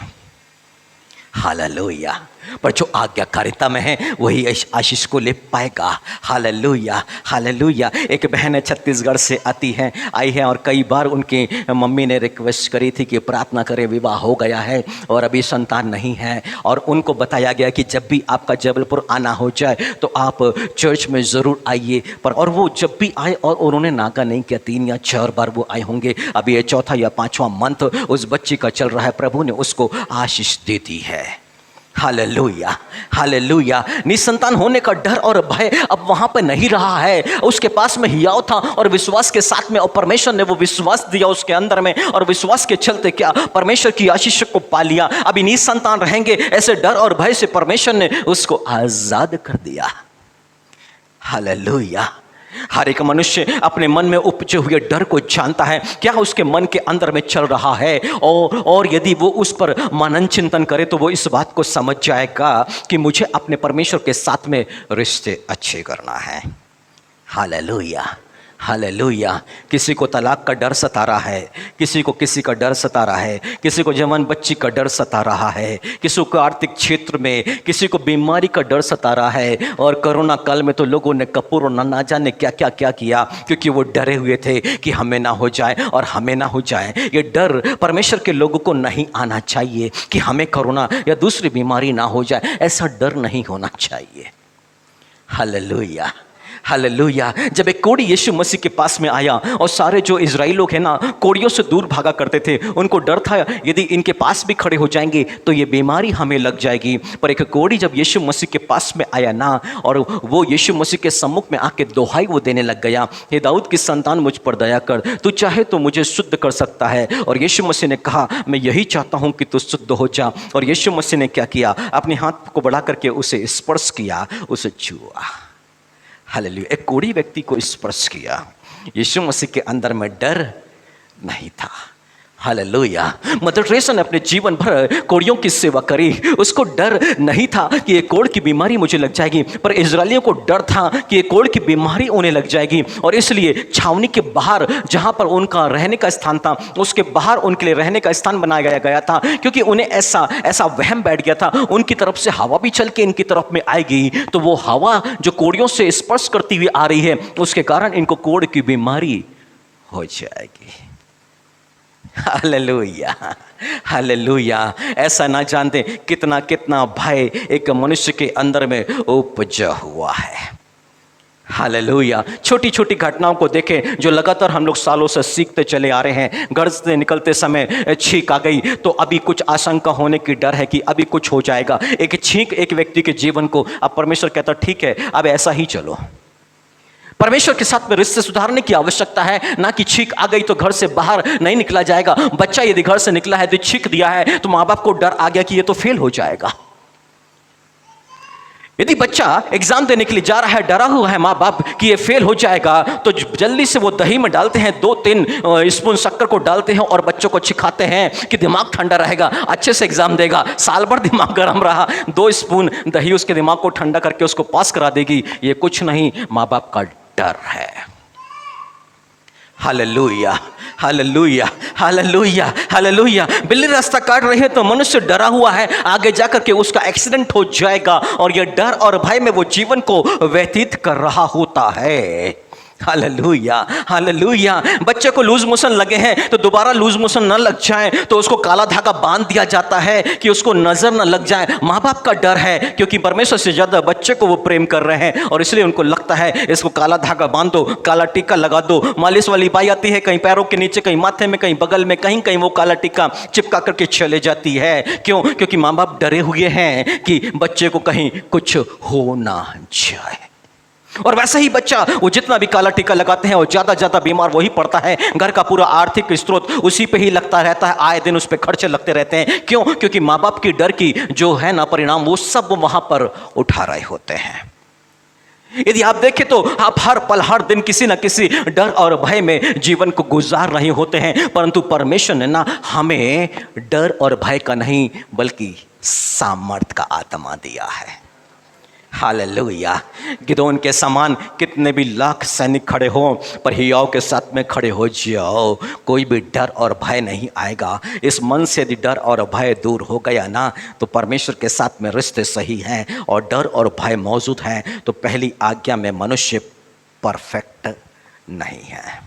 S1: हालेलुया। पर जो आज्ञाकारिता में है वही आशीष को ले पाएगा। Hallelujah, hallelujah. एक बहन है, छत्तीसगढ़ से आई है और कई बार उनकी मम्मी ने रिक्वेस्ट करी थी कि प्रार्थना करें, विवाह हो गया है और अभी संतान नहीं है, और उनको बताया गया कि जब भी आपका जबलपुर आना हो जाए तो आप चर्च में ज़रूर आइए। पर और वो जब भी आए और उन्होंने नागा नहीं किया, 3 या 4 बार वो आए होंगे। अभी ये 4था या 5वां मंथ उस बच्ची का चल रहा है। प्रभु ने उसको आशीष दे दी है। Hallelujah, hallelujah. निसंतान होने का डर और भय अब वहां पर नहीं रहा है। उसके पास में हियाव था और विश्वास के साथ में, और परमेश्वर ने वो विश्वास दिया उसके अंदर में, और विश्वास के चलते क्या, परमेश्वर की आशीष को पा लिया। अभी निसंतान रहेंगे, ऐसे डर और भय से परमेश्वर ने उसको आजाद कर दिया। हालेलुया। हर एक मनुष्य अपने मन में उपजे हुए डर को जानता है, क्या उसके मन के अंदर में चल रहा है, और यदि वो उस पर मनन चिंतन करे तो वो इस बात को समझ जाएगा कि मुझे अपने परमेश्वर के साथ में रिश्ते अच्छे करना है। Hallelujah, hallelujah. किसी को तलाक का डर सता रहा है, किसी को किसी का डर सता रहा है, किसी को जवान बच्ची का डर सता रहा है, किसी को आर्थिक क्षेत्र में, किसी को बीमारी का डर सता रहा है। और कोरोना काल में तो लोगों ने कपूर और ना जाने क्या क्या क्या किया, क्योंकि वो डरे हुए थे कि हमें ना हो जाए और हमें ना हो जाए। ये डर परमेश्वर के लोगों को नहीं आना चाहिए कि हमें कोरोना या दूसरी बीमारी ना हो जाए। ऐसा डर नहीं होना चाहिए। Hallelujah, hallelujah. जब एक कोढ़ी यीशु मसीह के पास में आया, और सारे जो इजराइल लोग हैं ना, कोढ़ियों से दूर भागा करते थे। उनको डर था यदि इनके पास भी खड़े हो जाएंगे तो ये बीमारी हमें लग जाएगी। पर एक कोढ़ी जब यीशु मसीह के पास में आया ना, और वो यीशु मसीह के सम्मुख में आके दोहाई वो देने लग गया, हे दाऊद की संतान मुझ पर दया कर, तू चाहे तो मुझे शुद्ध कर सकता है। और यीशु मसीह ने कहा, मैं यही चाहता हूँ कि तू शुद्ध हो जा। और यीशु मसीह ने क्या किया, अपने हाथ को बढ़ा करके उसे स्पर्श किया, उसे छुआ। हालेलुया। एक कोढ़ी व्यक्ति को स्पर्श किया। यीशु मसीह के अंदर में डर नहीं था। हालेलुया। मदर टेरेसा ने अपने जीवन भर कोढ़ियों की सेवा करी। उसको डर नहीं था कि ये कोढ़ की बीमारी मुझे लग जाएगी, पर इजरायलियों को डर था कि ये कोढ़ की बीमारी उन्हें लग जाएगी। और इसलिए छावनी के बाहर, जहां पर उनका रहने का स्थान था, उसके बाहर उनके लिए रहने का स्थान बनाया गया था, क्योंकि उन्हें ऐसा वहम बैठ गया था, उनकी तरफ से हवा भी चल के इनकी तरफ में आएगी तो वो हवा जो कोढ़ियों से स्पर्श करती हुई आ रही है, उसके कारण इनको कोढ़ की बीमारी हो जाएगी। Hallelujah, hallelujah. ऐसा ना जानते कितना कितना भय एक मनुष्य के अंदर में उपजा हुआ है। हालेलुया। छोटी छोटी घटनाओं को देखें जो लगातार हम लोग सालों से सीखते चले आ रहे हैं। घर से निकलते समय छींक आ गई तो अभी कुछ आशंका होने की डर है कि अभी कुछ हो जाएगा। एक छींक एक व्यक्ति के जीवन को, अब परमेश्वर कहता ठीक है, अब ऐसा ही चलो। परमेश्वर के साथ में रिश्ते सुधारने की आवश्यकता है, ना कि छींक आ गई तो घर से बाहर नहीं निकला जाएगा। बच्चा यदि घर से निकला है तो छींक दिया है तो माँ बाप को डर आ गया कि ये तो फेल हो जाएगा। यदि बच्चा एग्जाम देने के लिए जा रहा है, डरा हुआ है माँ बाप कि ये फेल हो जाएगा, तो जल्दी से वो दही में डालते हैं, 2-3 स्पून शक्कर को डालते हैं और बच्चों को सिखाते हैं कि दिमाग ठंडा रहेगा, अच्छे से एग्जाम देगा। साल भर दिमाग गर्म रहा, 2 स्पून दही उसके दिमाग को ठंडा करके उसको पास करा देगी। ये कुछ नहीं, माँ बाप का डर है। Hallelujah, hallelujah, hallelujah, hallelujah. बिल्ली रास्ता काट रही है तो मनुष्य डरा हुआ है, आगे जाकर के उसका एक्सीडेंट हो जाएगा, और यह डर और भय में वो जीवन को व्यतीत कर रहा होता है। Hallelujah, hallelujah. बच्चे को लूज मोशन लगे हैं तो दोबारा लूज मोशन न लग जाए तो उसको काला धागा बांध दिया जाता है कि उसको नजर न लग जाए। माँ बाप का डर है, क्योंकि परमेश्वर से ज्यादा बच्चे को वो प्रेम कर रहे हैं, और इसलिए उनको लगता है इसको काला धागा बांध दो, काला टीका लगा दो। मालिश वाली बाई आती है, कहीं पैरों के नीचे, कहीं माथे में, कहीं बगल में, कहीं कहीं वो काला टीका चिपका करके चले जाती है। क्यों? क्योंकि माँ बाप डरे हुए हैं कि बच्चे को कहीं कुछ हो ना जाए। और वैसे ही बच्चा, वो जितना भी काला टीका लगाते हैं वो ज्यादा बीमार वही पड़ता है। घर का पूरा आर्थिक स्रोत उसी पे ही लगता रहता है, आए दिन उस पे खर्चे लगते रहते हैं। क्यों? क्योंकि माँ बाप की डर की जो है ना परिणाम, वो सब वहां पर उठा रहे होते हैं। यदि आप देखें तो आप हर पल हर दिन किसी ना किसी डर और भय में जीवन को गुजार रहे होते हैं, परंतु परमेश्वर ने ना हमें डर और भय का नहीं बल्कि सामर्थ का आत्मा दिया है। हालेलुया। गिदोन के समान कितने भी लाख सैनिक खड़े हो, पर हियाव के साथ में खड़े हो जाओ, कोई भी डर और भय नहीं आएगा। इस मन से यदि डर और भय दूर हो गया ना, तो परमेश्वर के साथ में रिश्ते सही हैं और डर और भय मौजूद हैं, तो पहली आज्ञा में मनुष्य परफेक्ट नहीं है।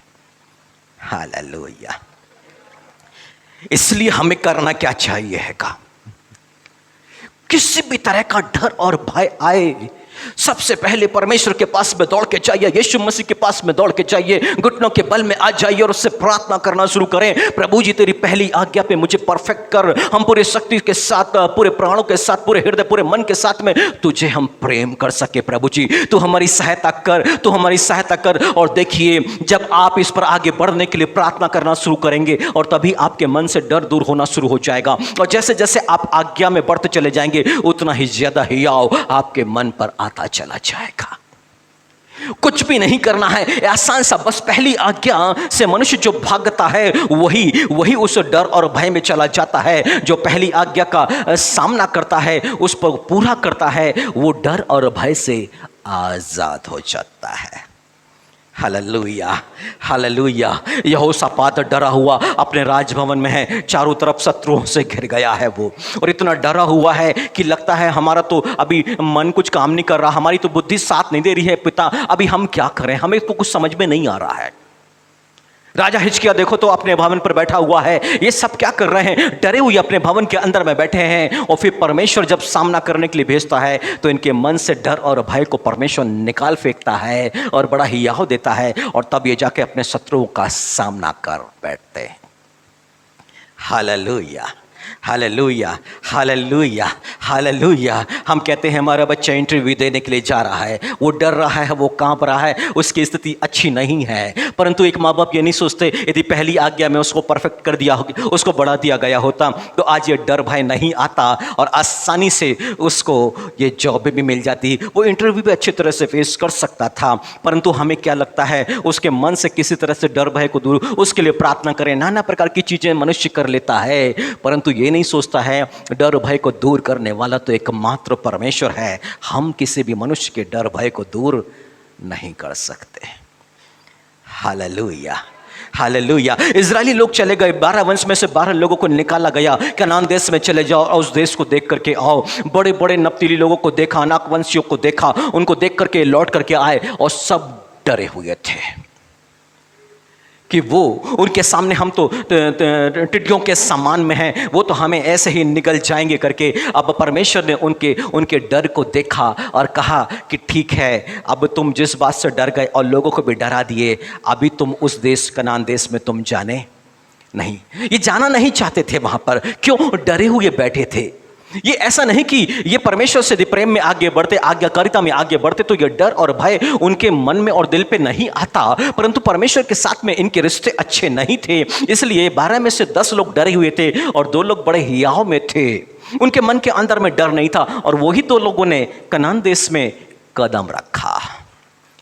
S1: हालेलुया। इसलिए हमें करना क्या चाहिए है का, किसी भी तरह का डर और भय आए, सबसे पहले परमेश्वर के पास में दौड़ के जाइए, यीशु मसीह के पास में दौड़ के जाइए, घुटनों के बल में आ जाइए और उससे प्रार्थना करना शुरू करें। प्रभु जी, तेरी पहली आज्ञा पे मुझे परफेक्ट कर। हम पूरे शक्ति के साथ, पूरे प्राणों के साथ, पूरे हृदय, पूरे मन के साथ में तुझे हम प्रेम कर सके। प्रभु जी, तू हमारी सहायता कर, तू हमारी सहायता कर। और देखिए, जब आप इस पर आगे बढ़ने के लिए प्रार्थना करना शुरू करेंगे, और तभी आपके मन से डर दूर होना शुरू हो जाएगा। और जैसे जैसे आप आज्ञा में बढ़ते चले जाएंगे, उतना ही ज्यादा हियाव आपके मन पर आता चला जाएगा। कुछ भी नहीं करना है, आसान सा, बस पहली आज्ञा से मनुष्य जो भागता है वही उस डर और भय में चला जाता है। जो पहली आज्ञा का सामना करता है, उस पर पूरा करता है, वो डर और भय से आजाद हो जाता है। Hallelujah, hallelujah. यहोशापात डरा हुआ अपने राजभवन में है, चारों तरफ शत्रुओं से घिर गया है वो, और इतना डरा हुआ है कि लगता है हमारा तो अभी मन कुछ काम नहीं कर रहा, हमारी तो बुद्धि साथ नहीं दे रही है पिता, अभी हम क्या करें, हमें तो कुछ समझ में नहीं आ रहा है। राजा हिजकिय्याह देखो तो अपने भवन पर बैठा हुआ है, ये सब क्या कर रहे हैं? डरे हुए अपने भवन के अंदर में बैठे हैं। और फिर परमेश्वर जब सामना करने के लिए भेजता है, तो इनके मन से डर और भय को परमेश्वर निकाल फेंकता है और बड़ा हियाव देता है, और तब ये जाके अपने शत्रुओं का सामना कर बैठते हैं। Hallelujah, hallelujah, hallelujah, hallelujah. हम कहते हैं हमारा बच्चा इंटरव्यू देने के लिए जा रहा है, वो डर रहा है, वो कांप रहा है, उसकी स्थिति अच्छी नहीं है, परंतु एक माँ बाप ये नहीं सोचते यदि पहली आज्ञा में उसको परफेक्ट कर दिया, उसको बढ़ा दिया गया होता, तो आज ये डर भय नहीं आता और आसानी से उसको ये जॉब भी मिल जाती, वो इंटरव्यू भी अच्छी तरह से फेस कर सकता था। परंतु हमें क्या लगता है, उसके मन से किसी तरह से डर भय को दूर, उसके लिए प्रार्थना करें, नाना प्रकार की चीजें मनुष्य कर लेता है, परंतु ये नहीं सोचता है डर भय को दूर करने वाला तो एकमात्र परमेश्वर है। हम किसी भी मनुष्य के डर भय को दूर नहीं कर सकते। Hallelujah, hallelujah. इजरायली लोग चले गए, 12 वंश में से 12 लोगों को निकाला गया, कनान देश में चले जाओ और उस देश को देख करके आओ। बड़े बड़े नप्तीली लोगों को देखा, अनाक वंशियों को देखा, उनको देख करके लौट करके आए और सब डरे हुए थे कि वो उनके सामने हम तो टिड्डियों के समान में हैं, वो तो हमें ऐसे ही निगल जाएंगे करके। अब परमेश्वर ने उनके डर को देखा और कहा कि ठीक है, अब तुम जिस बात से डर गए और लोगों को भी डरा दिए, अभी तुम उस देश, कनान देश में तुम जाने नहीं। ये जाना नहीं चाहते थे वहां पर, क्यों? डरे हुए बैठे थे। ये ऐसा नहीं कि ये परमेश्वर से प्रेम में आगे बढ़ते, आज्ञाकारिता में आगे बढ़ते तो ये डर और भय उनके मन में और दिल पे नहीं आता, परंतु परमेश्वर के साथ में इनके रिश्ते अच्छे नहीं थे, इसलिए 12 में से 10 लोग डरे हुए थे और 2 लोग बड़े हियाव में थे। उनके मन के अंदर में डर नहीं था, और वही 2 लोगों ने कनान देश में कदम रखा।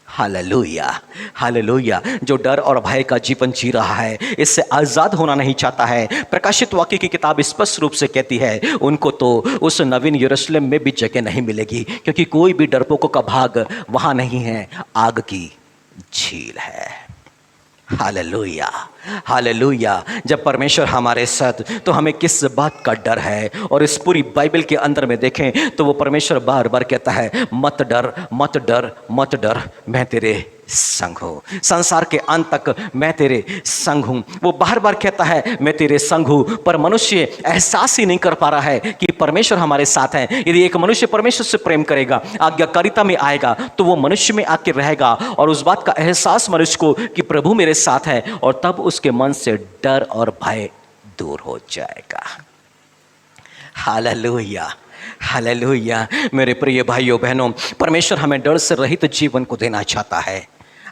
S1: Hallelujah, hallelujah. जो डर और भय का जीवन जी रहा है, इससे आज़ाद होना नहीं चाहता है, प्रकाशित वाक्य की किताब स्पष्ट रूप से कहती है उनको तो उस नवीन यरूशलेम में भी जगह नहीं मिलेगी, क्योंकि कोई भी डरपोकों का भाग वहाँ नहीं है, आग की झील है। Hallelujah, hallelujah. जब परमेश्वर हमारे साथ, तो हमें किस बात का डर है? और इस पूरी बाइबल के अंदर में देखें तो वो परमेश्वर बार बार कहता है, मत डर, मत डर, मत डर, मैं तेरे संग हूं, संसार के अंत तक मैं तेरे संग हूं। वो बार बार कहता है मैं तेरे संग हूं, पर मनुष्य एहसास ही नहीं कर पा रहा है कि परमेश्वर हमारे साथ है। यदि एक मनुष्य परमेश्वर से प्रेम करेगा, आज्ञाकारिता में आएगा, तो वो मनुष्य में आके रहेगा और उस बात का एहसास मनुष्य को कि प्रभु मेरे साथ है, और तब उसके मन से डर और भय दूर हो जाएगा। Hallelujah, hallelujah. मेरे प्रिय भाइयों बहनों, परमेश्वर हमें डर से रहित जीवन को देना चाहता है।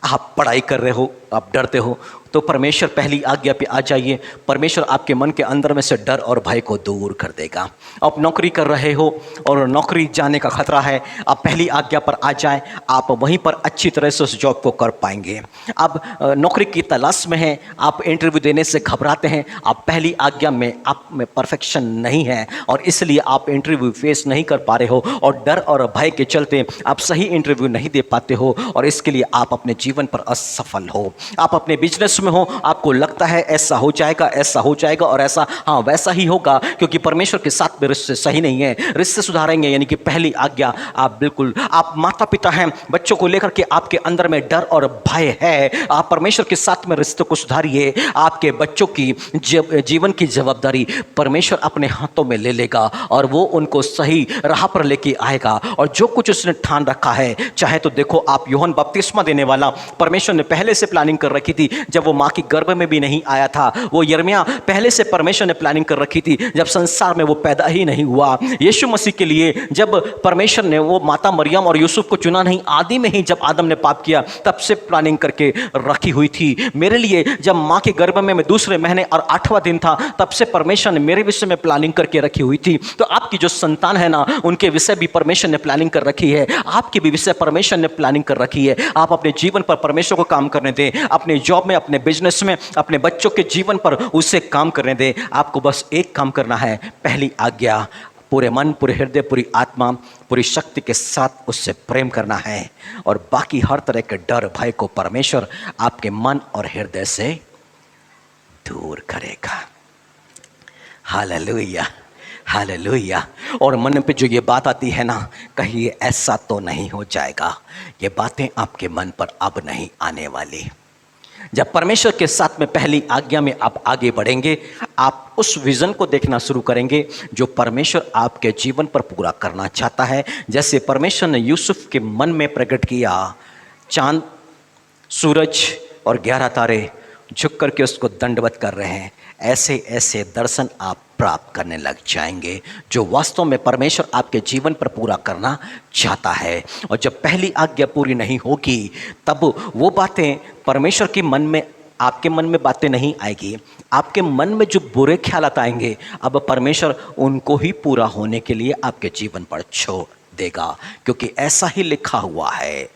S1: आप पढ़ाई कर रहे हो, आप डरते हो, तो परमेश्वर पहली आज्ञा पे आ जाइए। परमेश्वर आपके मन के अंदर में से डर और भय को दूर कर देगा। आप नौकरी कर रहे हो और नौकरी जाने का खतरा है, आप पहली आज्ञा पर आ जाए, आप वहीं पर अच्छी तरह से उस जॉब को कर पाएंगे। आप नौकरी की तलाश में हैं, आप इंटरव्यू देने से घबराते हैं, आप पहली आज्ञा में आप में परफेक्शन नहीं है और इसलिए आप इंटरव्यू फेस नहीं कर पा रहे हो, और डर और भय के चलते आप सही इंटरव्यू नहीं दे पाते हो, और इसके लिए आप अपने जीवन पर असफल हो। आप अपने बिजनेस में हो, आपको लगता है ऐसा हो जाएगा, ऐसा हो जाएगा और ऐसा, हाँ वैसा ही होगा, क्योंकि परमेश्वर के साथ में रिश्ते सही नहीं है। रिश्ते सुधारेंगे यानी कि पहली आज्ञा आप बिल्कुल, आप माता पिता हैं, बच्चों को लेकर के आपके अंदर में डर और भय है, आप परमेश्वर के साथ में रिश्ते को सुधारिए। आपके बच्चों की जीवन की जवाबदारी परमेश्वर अपने हाथों में ले लेगा और वो उनको सही राह पर लेके आएगा। और जो कुछ उसने ठान रखा है, चाहे तो देखो आप यूहन्ना बपतिस्मा देने वाला परमेश्वर ने पहले से प्लानिंग कर रखी थी, जब वो मां की गर्भ में भी नहीं आया था। वो यिर्मयाह पहले से परमेश्वर ने प्लानिंग कर रखी थी, जब संसार में वो पैदा ही नहीं हुआ। यीशु मसीह के लिए जब परमेश्वर ने वो माता मरियम और यूसुफ को चुना नहीं, आदि में ही जब आदम ने पाप किया तब से प्लानिंग करके रखी हुई थी। मेरे लिए जब मां के गर्भ में मैं दूसरे महीने और 8वां दिन था, तब से परमेश्वर ने मेरे विषय में प्लानिंग करके रखी हुई थी। तो आपकी जो संतान है ना, उनके विषय भी परमेश्वर ने प्लानिंग कर रखी है, आपके भी विषय परमेश्वर ने प्लानिंग कर रखी है। आप अपने जीवन पर परमेश्वर को काम करने दें, अपने जॉब में, अपने बिजनेस में, अपने बच्चों के जीवन पर उसे काम करने दें। आपको बस एक काम करना है, पहली आज्ञा पूरे मन, पूरे हृदय, पूरी आत्मा, पूरी शक्ति के साथ उससे प्रेम करना है, और बाकी हर तरह के डर भय को परमेश्वर आपके मन और हृदय से दूर करेगा। Hallelujah, hallelujah. और मन पे जो ये बात आती है ना, कहीं ये ऐसा तो नहीं हो जाएगा, ये बातें आपके मन पर अब नहीं आने वाली। जब परमेश्वर के साथ में पहली आज्ञा में आप आगे बढ़ेंगे, आप उस विजन को देखना शुरू करेंगे जो परमेश्वर आपके जीवन पर पूरा करना चाहता है। जैसे परमेश्वर ने यूसुफ के मन में प्रकट किया, चांद, सूरज और 11 तारे झुक करके उसको दंडवत कर रहे हैं, ऐसे ऐसे दर्शन आप प्राप्त करने लग जाएंगे जो वास्तव में परमेश्वर आपके जीवन पर पूरा करना चाहता है। और जब पहली आज्ञा पूरी नहीं होगी, तब वो बातें परमेश्वर के मन में, आपके मन में बातें नहीं आएगी, आपके मन में जो बुरे ख्यालात आएंगे, अब परमेश्वर उनको ही पूरा होने के लिए आपके जीवन पर छोड़ देगा, क्योंकि ऐसा ही लिखा हुआ है।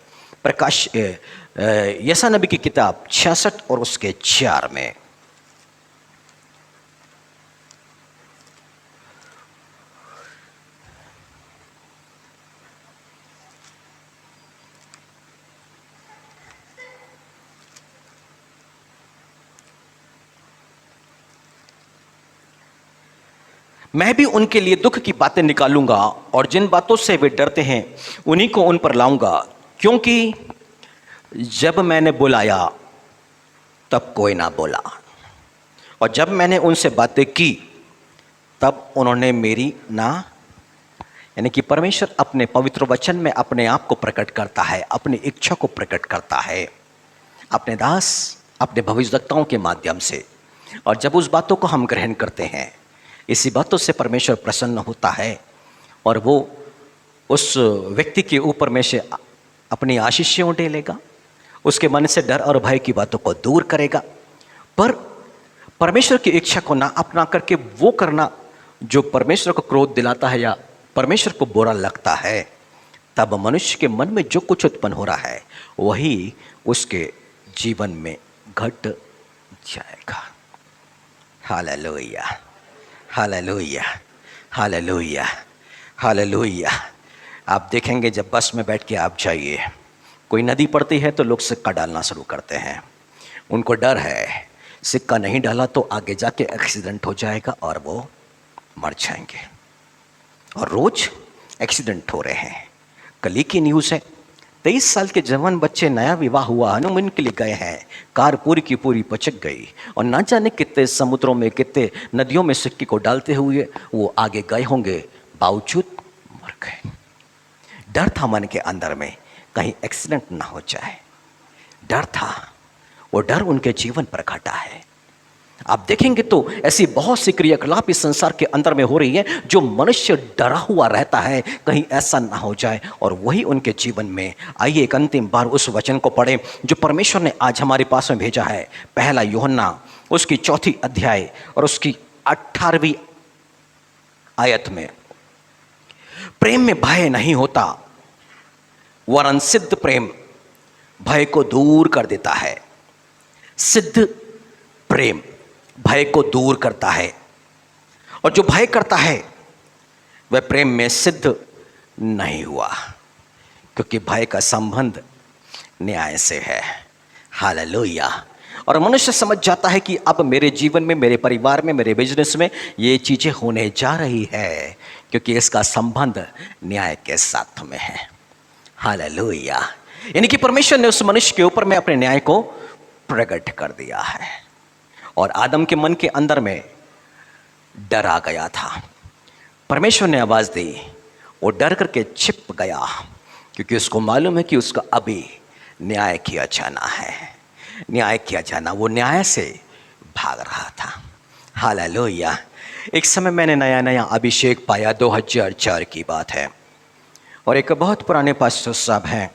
S1: प्रकाश यशायाह नबी की किताब 66 और उसके 4 में, मैं भी उनके लिए दुख की बातें निकालूंगा और जिन बातों से वे डरते हैं उन्हीं को उन पर लाऊंगा, क्योंकि जब मैंने बुलाया तब कोई ना बोला, और जब मैंने उनसे बातें की तब उन्होंने मेरी ना, यानी कि परमेश्वर अपने पवित्र वचन में अपने आप को प्रकट करता है, अपनी इच्छा को प्रकट करता है अपने दास, अपने भविष्यवक्ताओं के माध्यम से। और जब उस बातों को हम ग्रहण करते हैं, इसी बातों से परमेश्वर प्रसन्न होता है और वो उस व्यक्ति के ऊपर में से अपनी आशीषें उड़ेलेगा, उसके मन से डर और भय की बातों को दूर करेगा। पर परमेश्वर की इच्छा को ना अपना करके वो करना जो परमेश्वर को क्रोध दिलाता है या परमेश्वर को बुरा लगता है, तब मनुष्य के मन में जो कुछ उत्पन्न हो रहा है वही उसके जीवन में घट जाएगा। Hallelujah, hallelujah, hallelujah, hallelujah. आप देखेंगे जब बस में बैठ के आप जाइए, कोई नदी पड़ती है तो लोग सिक्का डालना शुरू करते हैं, उनको डर है सिक्का नहीं डाला तो आगे जाके एक्सीडेंट हो जाएगा और वो मर जाएंगे। और रोज एक्सीडेंट हो रहे हैं। कल ही की न्यूज़ है, 23 साल के जवान बच्चे, नया विवाह हुआ, हनुमान के लिए गए हैं, कार पूरी की पूरी पचक गई और ना जाने कितने समुद्रों में कितने नदियों में सिक्के को डालते हुए वो आगे गए होंगे, बावजूद मर गए। डर था मन के अंदर में कहीं एक्सीडेंट ना हो जाए, डर था। वो डर उनके जीवन पर घटा है। आप देखेंगे तो ऐसी बहुत सी क्रियाकलाप इस संसार के अंदर में हो रही है जो मनुष्य डरा हुआ रहता है कहीं ऐसा ना हो जाए, और वही उनके जीवन में। आइए एक अंतिम बार उस वचन को पढ़ें जो परमेश्वर ने आज हमारे पास में भेजा है। पहला यूहन्ना उसकी 4 अध्याय और उसकी 18वीं आयत में, प्रेम में भय नहीं होता, वरन सिद्ध प्रेम भय को दूर कर देता है। सिद्ध प्रेम भय को दूर करता है, और जो भय करता है वह प्रेम में सिद्ध नहीं हुआ, क्योंकि भय का संबंध न्याय से है। हालेलुया। और मनुष्य समझ जाता है कि अब मेरे जीवन में, मेरे परिवार में, मेरे बिजनेस में ये चीजें होने जा रही है, क्योंकि इसका संबंध न्याय के साथ में है। हालेलुया। यानी कि परमेश्वर ने उस मनुष्य के ऊपर में अपने न्याय को प्रकट कर दिया है। और आदम के मन के अंदर में डर आ गया था। परमेश्वर ने आवाज दी, वो डर करके छिप गया, क्योंकि उसको मालूम है कि उसका अभी न्याय किया जाना है, न्याय किया जाना। वो न्याय से भाग रहा था। हालेलुया। एक समय मैंने नया नया अभिषेक पाया, 2004 की बात है, और एक बहुत पुराने पास्टर साहब हैं,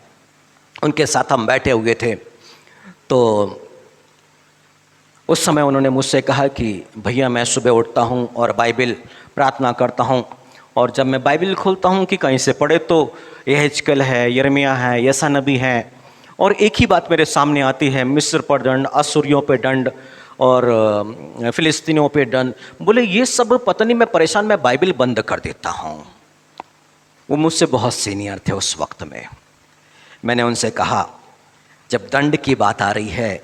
S1: उनके साथ हम बैठे हुए थे। तो उस समय उन्होंने मुझसे कहा कि भैया मैं सुबह उठता हूँ और बाइबिल प्रार्थना करता हूँ, और जब मैं बाइबिल खोलता हूँ कि कहीं से पढ़े तो यहेजकेल है, यिर्मयाह है, यसा नबी है, और एक ही बात मेरे सामने आती है, मिस्र पर दंड, असुरियों पे दंड और फिलिस्तीनियों पे दंड। बोले ये सब पता नहीं, मैं परेशान, मैं बाइबिल बंद कर देता हूँ। वो मुझसे बहुत सीनियर थे उस वक्त में। मैंने उनसे कहा जब दंड की बात आ रही है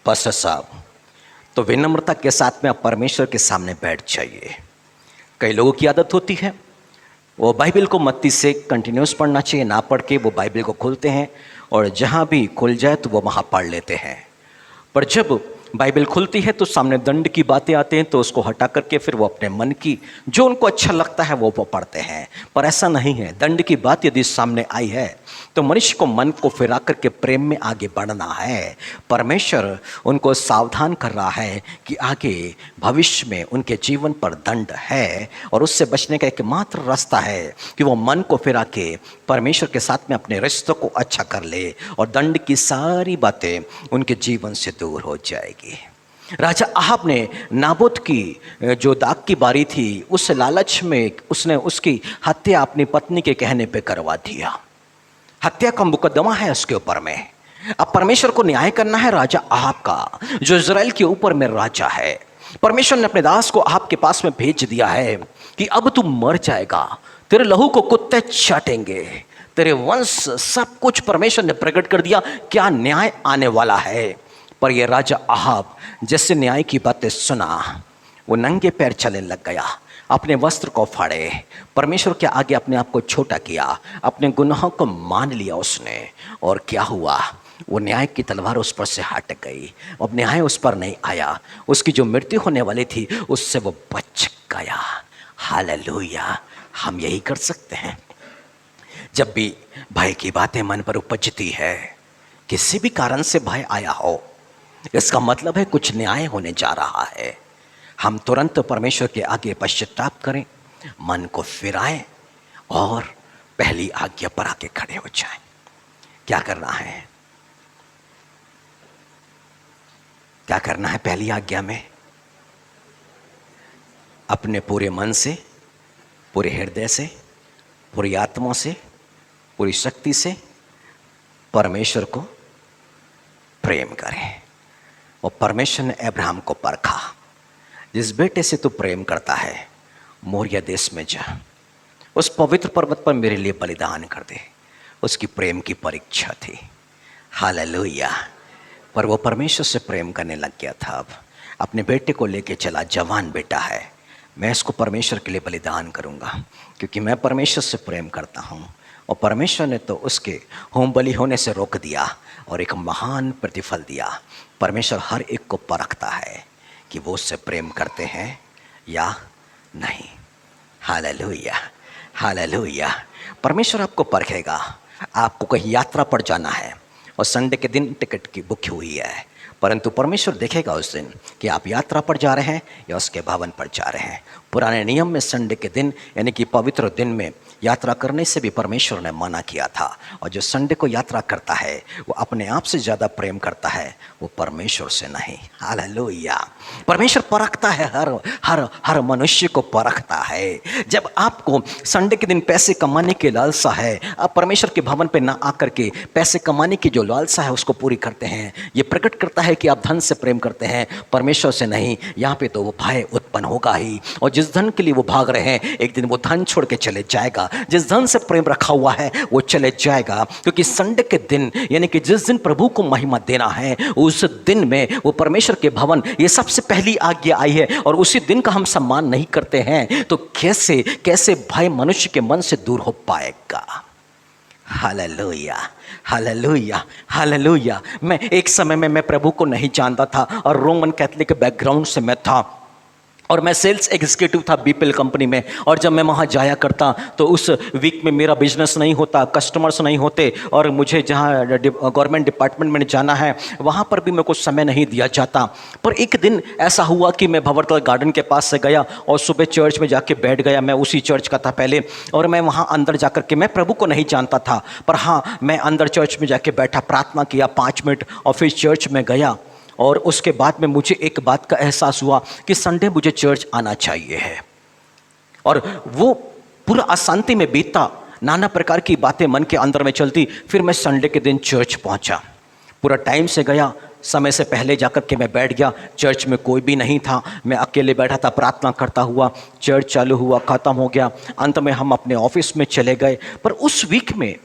S1: पास्टर साहब, तो विनम्रता के साथ में आप परमेश्वर के सामने बैठ जाइए। कई लोगों की आदत होती है वो बाइबिल को मत्ती से कंटिन्यूस पढ़ना चाहिए, ना पढ़ के वो बाइबिल को खोलते हैं और जहाँ भी खुल जाए तो वो वहाँ पढ़ लेते हैं। पर जब बाइबिल खुलती है तो सामने दंड की बातें आते हैं, तो उसको हटा करके फिर वो अपने मन की जो उनको अच्छा लगता है वो पढ़ते हैं। पर ऐसा नहीं है। दंड की बात यदि सामने आई है तो मनुष्य को मन को फिरा करके प्रेम में आगे बढ़ना है। परमेश्वर उनको सावधान कर रहा है कि आगे भविष्य में उनके जीवन पर दंड है, और उससे बचने का एकमात्र रास्ता है कि वो मन को फिरा के परमेश्वर के साथ में अपने रिश्तों को अच्छा कर ले, और दंड की सारी बातें उनके जीवन से दूर हो जाएगी। राजा अहाब ने नाबोत की जो दाग की बारी थी, उस लालच में उसने उसकी हत्या अपनी पत्नी के कहने पे करवा दिया। हत्या का मुकदमा है उसके ऊपर में। अब परमेश्वर को न्याय करना है राजा अहाब का, जो इजराइल के ऊपर में राजा है। परमेश्वर ने अपने दास को अहाब के पास में भेज दिया है कि अब तू मर जाएगा, तेरे लहू को कुत्ते चाटेंगे, तेरे वंश, सब कुछ परमेश्वर ने प्रकट कर दिया क्या न्याय आने वाला है। पर यह राजा अहाब जैसे न्याय की बातें सुना, वो नंगे पैर चलने लग गया, अपने वस्त्र को फाड़े, परमेश्वर के आगे अपने आप को छोटा किया, अपने गुनाहों को मान लिया उसने। और क्या हुआ, वो न्याय की तलवार उस पर से हट गई, अब न्याय उस पर नहीं आया। उसकी जो मृत्यु होने वाली थी उससे वो बच गया। हालेलुया। हम यही कर सकते हैं। जब भी भय की बातें मन पर उपजती है, किसी भी कारण से भय आया हो, इसका मतलब है कुछ न्याय होने जा रहा है। हम तुरंत परमेश्वर के आगे पश्चाताप करें, मन को फिराएं और पहली आज्ञा पर आके खड़े हो जाएं। क्या करना है? क्या करना है पहली आज्ञा में? अपने पूरे मन से, पूरे हृदय से, पूरी आत्मा से, पूरी शक्ति से परमेश्वर को प्रेम करें। और परमेश्वर ने अब्राहम को परखा, जिस बेटे से तू प्रेम करता है मोरिया देश में जा, उस पवित्र पर्वत पर मेरे लिए बलिदान कर दे। उसकी प्रेम की परीक्षा थी। हालेलुया। पर वो परमेश्वर से प्रेम करने लग गया था। अब अपने बेटे को लेके चला, जवान बेटा है, मैं इसको परमेश्वर के लिए बलिदान करूँगा क्योंकि मैं परमेश्वर से प्रेम करता हूँ। और परमेश्वर ने तो उसके होम बलि होने से रोक दिया और एक महान प्रतिफल दिया। परमेश्वर हर एक को परखता है कि वो उससे प्रेम करते हैं या नहीं। Hallelujah, hallelujah. परमेश्वर आपको परखेगा। आपको कहीं यात्रा पर जाना है और संडे के दिन टिकट की बुक हुई है, परंतु परमेश्वर देखेगा उस दिन कि आप यात्रा पर जा रहे हैं या उसके भवन पर जा रहे हैं। पुराने नियम में संडे के दिन यानी कि पवित्र दिन में यात्रा करने से भी परमेश्वर ने मना किया था। और जो संडे को यात्रा करता है वो अपने आप से ज़्यादा प्रेम करता है, वो परमेश्वर से नहीं। हालेलुया। परमेश्वर परखता है, हर हर हर मनुष्य को परखता है। जब आपको संडे के दिन पैसे कमाने की लालसा है, आप परमेश्वर के भवन पे ना आकर के पैसे कमाने की जो लालसा है उसको पूरी करते हैं, ये प्रकट करता है कि आप धन से प्रेम करते हैं, परमेश्वर से नहीं। यहाँ पे तो वो भय उत्पन्न होगा ही। और जिस धन के लिए वो भाग रहे हैं एक दिन वो धन छोड़ के चले जाएगा। जिस धन से प्रेम रखा हुआ है वो चले जाएगा, क्योंकि संडे के दिन यानी कि जिस दिन प्रभु को महिमा देना है उस दिन में वो परमेश्वर के भवन, ये सबसे पहली आज्ञा आई है और उसी दिन का हम सम्मान नहीं करते हैं तो कैसे कैसे भय मनुष्य के मन से दूर हो पाएगा। Hallelujah, hallelujah, hallelujah. मैं एक समय में मैं प्रभु को नहीं जानता था और रोमन कैथोलिक बैकग्राउंड से मैं था और मैं सेल्स एग्जीक्यूटिव था बीपीएल कंपनी में। और जब मैं वहाँ जाया करता तो उस वीक में मेरा बिजनेस नहीं होता, कस्टमर्स नहीं होते और मुझे जहाँ गवर्नमेंट डिपार्टमेंट में जाना है वहाँ पर भी मेरे को समय नहीं दिया जाता। पर एक दिन ऐसा हुआ कि मैं भंवरताल गार्डन के पास से गया और सुबह चर्च में जाके बैठ गया। मैं उसी चर्च का था पहले और मैं वहाँ अंदर जाकर के, मैं प्रभु को नहीं जानता था पर हाँ मैं अंदर चर्च में जाके बैठा, प्रार्थना किया 5 मिनट और फिर चर्च में गया। और उसके बाद में मुझे एक बात का एहसास हुआ कि संडे मुझे चर्च आना चाहिए है। और वो पूरा अशांति में बीतता, नाना प्रकार की बातें मन के अंदर में चलती। फिर मैं संडे के दिन चर्च पहुंचा, पूरा टाइम से गया, समय से पहले जाकर के मैं बैठ गया। चर्च में कोई भी नहीं था, मैं अकेले बैठा था, प्रार्थना करता हुआ। चर्च चालू हुआ, ख़त्म हो गया, अंत में हम अपने ऑफिस में चले गए। पर उस वीक में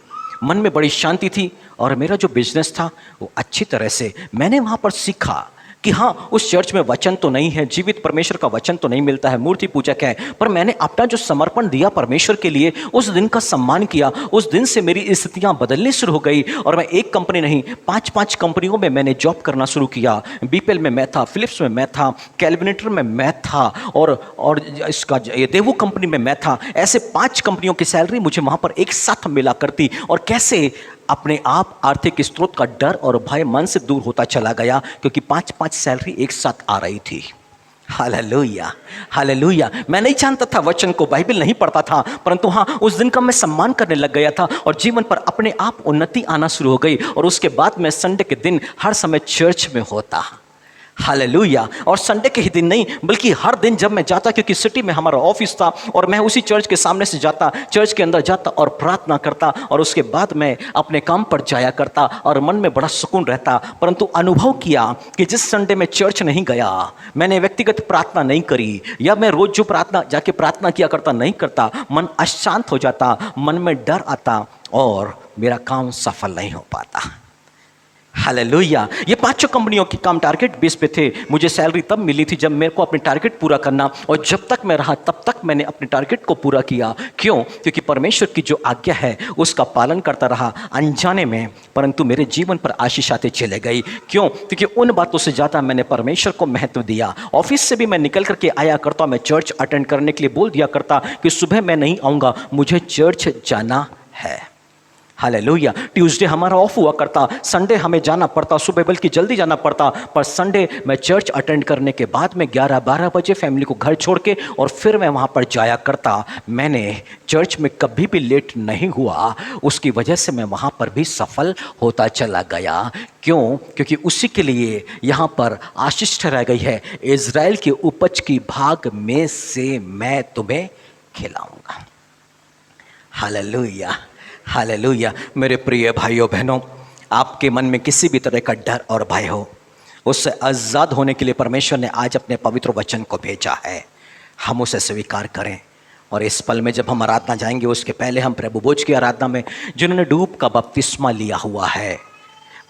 S1: मन में बड़ी शांति थी और मेरा जो बिजनेस था वो अच्छी तरह से, मैंने वहाँ पर सीखा कि हाँ उस चर्च में वचन तो नहीं है, जीवित परमेश्वर का वचन तो नहीं मिलता है, मूर्ति पूजा क्या है, पर मैंने अपना जो समर्पण दिया परमेश्वर के लिए, उस दिन का सम्मान किया। उस दिन से मेरी स्थितियाँ बदलनी शुरू हो गई और मैं एक कंपनी नहीं 5-5 कंपनियों में मैंने जॉब करना शुरू किया। बीपीएल में मैं था, फिलिप्स में मैं था, कैलविनेटर में मैं था और इसका देवू कंपनी में मैं था। ऐसे 5 कंपनियों की सैलरी मुझे वहाँ पर एक साथ मिला करती और कैसे अपने आप आर्थिक स्रोत का डर और भय मन से दूर होता चला गया, क्योंकि 5-5 सैलरी एक साथ आ रही थी। Hallelujah, hallelujah. मैं नहीं जानता था वचन को, बाइबल नहीं पढ़ता था, परंतु हाँ उस दिन का मैं सम्मान करने लग गया था और जीवन पर अपने आप उन्नति आना शुरू हो गई। और उसके बाद मैं संडे के दिन हर समय चर्च में होता। हालेलुया। और संडे के ही दिन नहीं बल्कि हर दिन जब मैं जाता, क्योंकि सिटी में हमारा ऑफिस था और मैं उसी चर्च के सामने से जाता, चर्च के अंदर जाता और प्रार्थना करता और उसके बाद मैं अपने काम पर जाया करता और मन में बड़ा सुकून रहता। परंतु अनुभव किया कि जिस संडे में चर्च नहीं गया, मैंने व्यक्तिगत प्रार्थना नहीं करी या मैं रोज जो प्रार्थना जाके प्रार्थना किया करता नहीं करता, मन अशांत हो जाता, मन में डर आता और मेरा काम सफल नहीं हो पाता। हालेलुया। ये 5 कंपनियों के काम टारगेट बेस पे थे। मुझे सैलरी तब मिली थी जब मेरे को अपने टारगेट पूरा करना, और जब तक मैं रहा तब तक मैंने अपने टारगेट को पूरा किया। क्यों? क्योंकि परमेश्वर की जो आज्ञा है उसका पालन करता रहा अनजाने में, परंतु मेरे जीवन पर आशीष आते चले गई। क्यों? क्योंकि उन बातों से ज़्यादा मैंने परमेश्वर को महत्व दिया। ऑफिस से भी मैं निकल करके आया करता, मैं चर्च अटेंड करने के लिए बोल दिया करता कि सुबह मैं नहीं आऊँगा, मुझे चर्च जाना है। हालेलुया। ट्यूसडे हमारा ऑफ हुआ करता, संडे हमें जाना पड़ता, सुबह बल्कि जल्दी जाना पड़ता, पर संडे मैं चर्च अटेंड करने के बाद में 11-12 बजे फैमिली को घर छोड़ के और फिर मैं वहाँ पर जाया करता। मैंने चर्च में कभी भी लेट नहीं हुआ, उसकी वजह से मैं वहाँ पर भी सफल होता चला गया। क्यों? क्योंकि उसी के लिए यहाँ पर आशीष ठहराई गई है, इज़राइल की उपज की भाग में से मैं तुम्हें खिलाऊंगा। Hallelujah, hallelujah. मेरे प्रिय भाइयों बहनों, आपके मन में किसी भी तरह का डर और भय हो, उससे आज़ाद होने के लिए परमेश्वर ने आज अपने पवित्र वचन को भेजा है। हम उसे स्वीकार करें और इस पल में जब हम आराधना जाएंगे उसके पहले हम प्रभु भोज की आराधना में जिन्होंने डूब का बपतिस्मा लिया हुआ है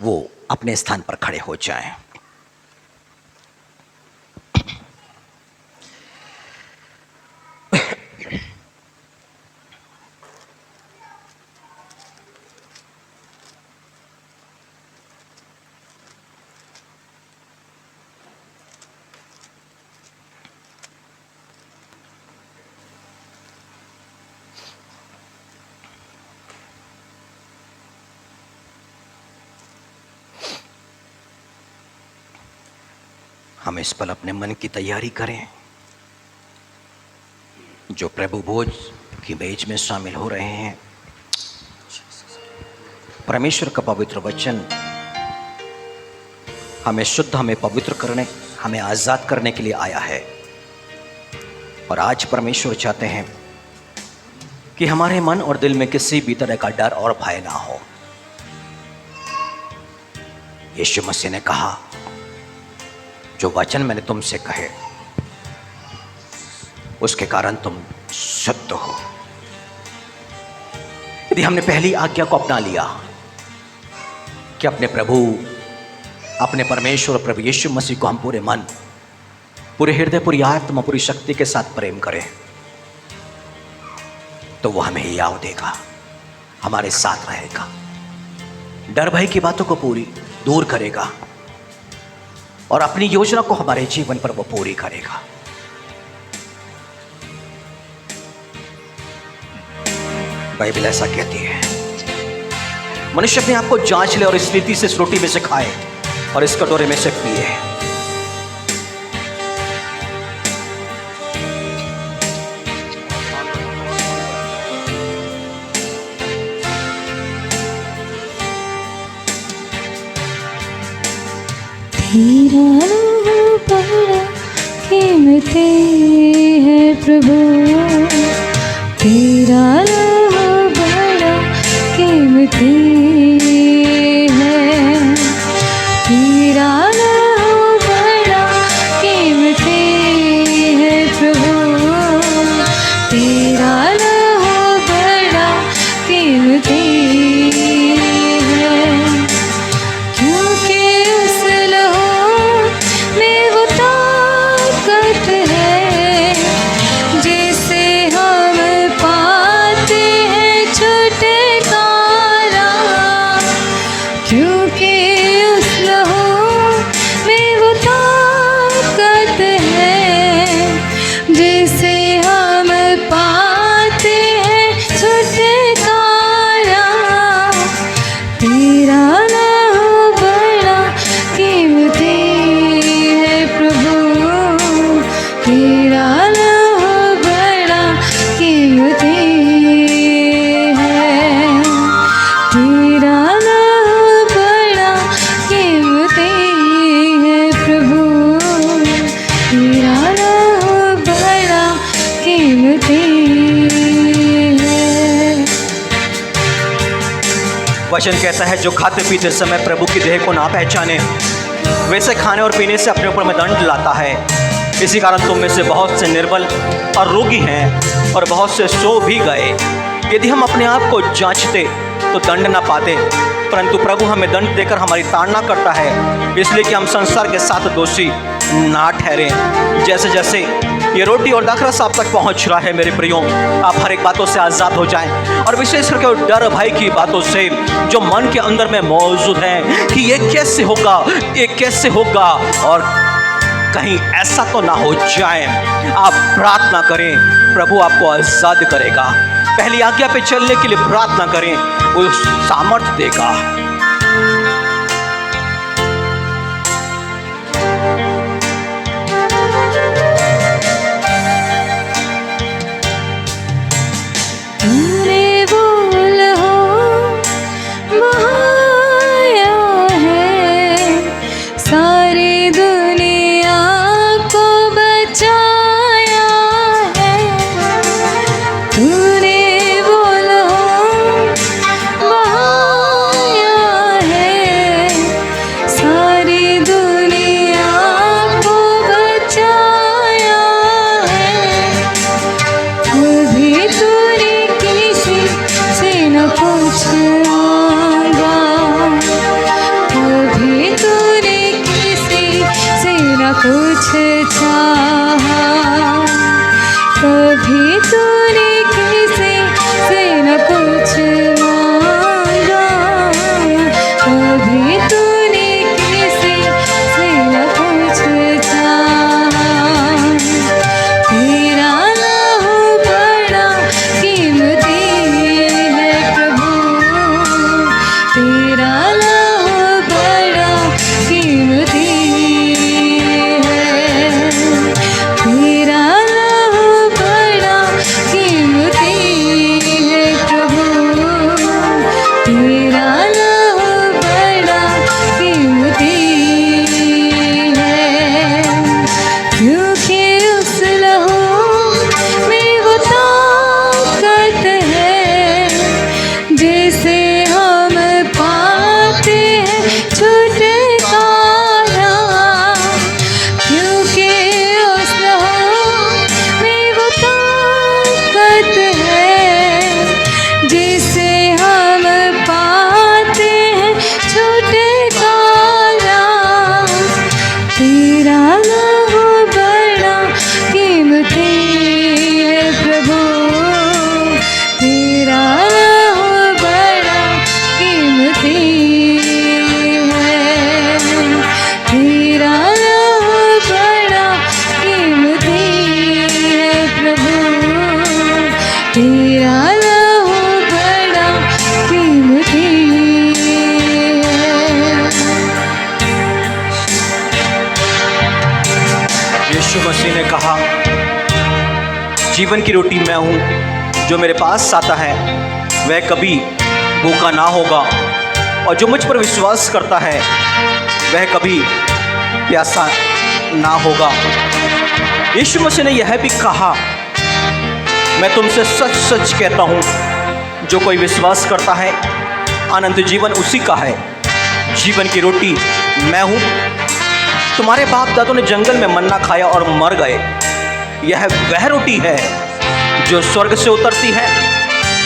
S1: वो अपने स्थान पर खड़े हो जाएं। हम इस पल अपने मन की तैयारी करें। जो प्रभु भोज की मेज में शामिल हो रहे हैं, परमेश्वर का पवित्र वचन हमें शुद्ध, हमें पवित्र करने, हमें आजाद करने के लिए आया है। और आज परमेश्वर चाहते हैं कि हमारे मन और दिल में किसी भी तरह का डर और भय ना हो। यीशु मसीह ने कहा, जो वचन मैंने तुमसे कहे उसके कारण तुम शुद्ध हो। यदि हमने पहली आज्ञा को अपना लिया कि अपने प्रभु, अपने परमेश्वर प्रभु यीशु मसीह को हम पूरे मन, पूरे हृदय, पूरी आत्मा, पूरी शक्ति के साथ प्रेम करें, तो वो हमें याद देगा, हमारे साथ रहेगा, डर भय की बातों को पूरी दूर करेगा और अपनी योजना को हमारे जीवन पर वो पूरी करेगा। बाइबल ऐसा कहती है, मनुष्य अपने आप को जांच ले और इस रीति से इस रोटी में से खाए और इस कटोरे में से पिए।
S2: तेरा नाम बड़ा कीमती है प्रभु, तेरा नाम बड़ा कीमती है, तेरा नाम बड़ा कीमती है प्रभु, तेरा नाम बड़ा कीमती है। क्योंकि उस लहू में वो ताकत है जिसे हम पाते हैं छुटकारा, क्योंकि उस लहू में वो ताकत है जिसे हम पाते हैं छुटकारा। तेरा नाम बड़ा कीमती है प्रभु, तेरा नाम बड़ा कीमती है, तेरा नाम बड़ा कीमती है प्रभु, तेरा नाम बड़ा कीमती है।
S1: वचन कहता है, जो खाते पीते समय प्रभु की देह को ना पहचाने वैसे खाने और पीने से अपने ऊपर में दंड लाता है। इसी कारण तुम में से बहुत से निर्बल और रोगी हैं और बहुत से सो भी गए। यदि हम अपने आप को जांचते तो दंड ना पाते, परंतु प्रभु हमें दंड देकर हमारी ताड़ना करता है, इसलिए कि हम संसार के साथ दोषी ना ठहरे। जैसे जैसे ये रोटी और दाखरस आप तक पहुंच रहा है मेरे प्रियो, आप हर एक बातों से आज़ाद हो जाएं, और विशेष करके डर भय की बातों से जो मन के अंदर में मौजूद है कि ये कैसे होगा, ये कैसे होगा, और कहीं ऐसा तो ना हो जाए। आप प्रार्थना करें, प्रभु आपको आज़ाद करेगा। पहली आज्ञा पे चलने के लिए प्रार्थना करें, वो सामर्थ्य देगा।
S2: तूने बोल हो बहाया है, सारी दुनिया को बचाया है। तूने बोल हो बहाया है, सारी दुनिया को बचाया है। कभी तूने किसी से न पूछूंगा, कभी
S3: मसीह ने कहा, जीवन की रोटी मैं हूँ, जो मेरे पास आता है वह कभी भूखा ना होगा, और जो मुझ पर विश्वास करता है वह कभी प्यासा ना होगा। यीशु मसीह ने यह भी कहा, मैं तुमसे सच सच कहता हूँ, जो कोई विश्वास करता है अनंत जीवन उसी का है। जीवन की रोटी मैं हूँ। तुम्हारे बाप दादों ने जंगल में मन्ना खाया और मर गए। यह वह रोटी है जो स्वर्ग से उतरती है,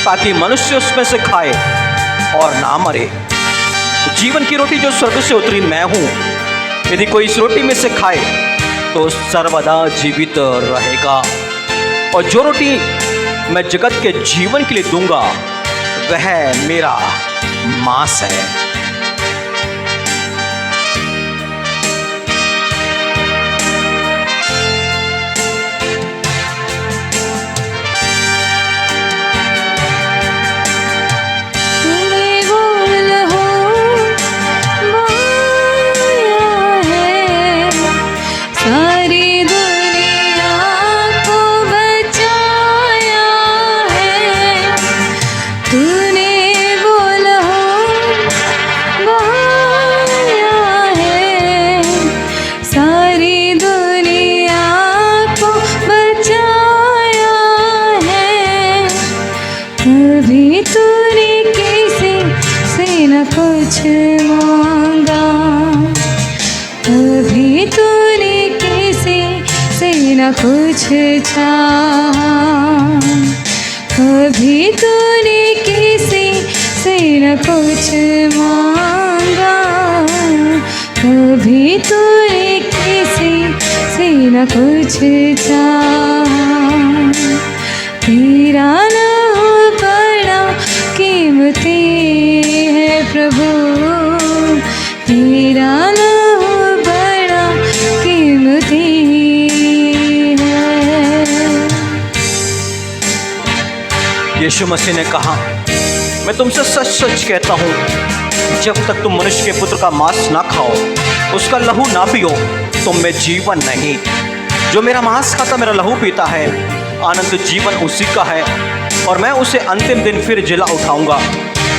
S3: ताकि मनुष्य उसमें से खाए और ना मरे। जीवन की रोटी जो स्वर्ग से उतरी मैं हूँ। यदि कोई इस रोटी में से खाए तो सर्वदा जीवित रहेगा, और जो रोटी मैं जगत के जीवन के लिए दूंगा वह मेरा मांस है।
S2: कभी तूने किसी से न कुछ मांगा, कभी तूने किसी से न कुछ चाहा, कभी तूने किसी से न कुछ मांगा, कभी तूने किसी से न कुछ चाहा। तेरा नाम बड़ा कीमती है प्रभु, तेरा नाम बड़ा कीमती है।
S3: यीशु मसीह ने कहा, मैं तुमसे सच सच कहता हूँ, जब तक तुम मनुष्य के पुत्र का मांस ना खाओ, उसका लहू ना पियो, तुम में जीवन नहीं। जो मेरा मांस खाता मेरा लहू पीता है, अनंत जीवन उसी का है, और मैं उसे अंतिम दिन फिर जिला उठाऊंगा।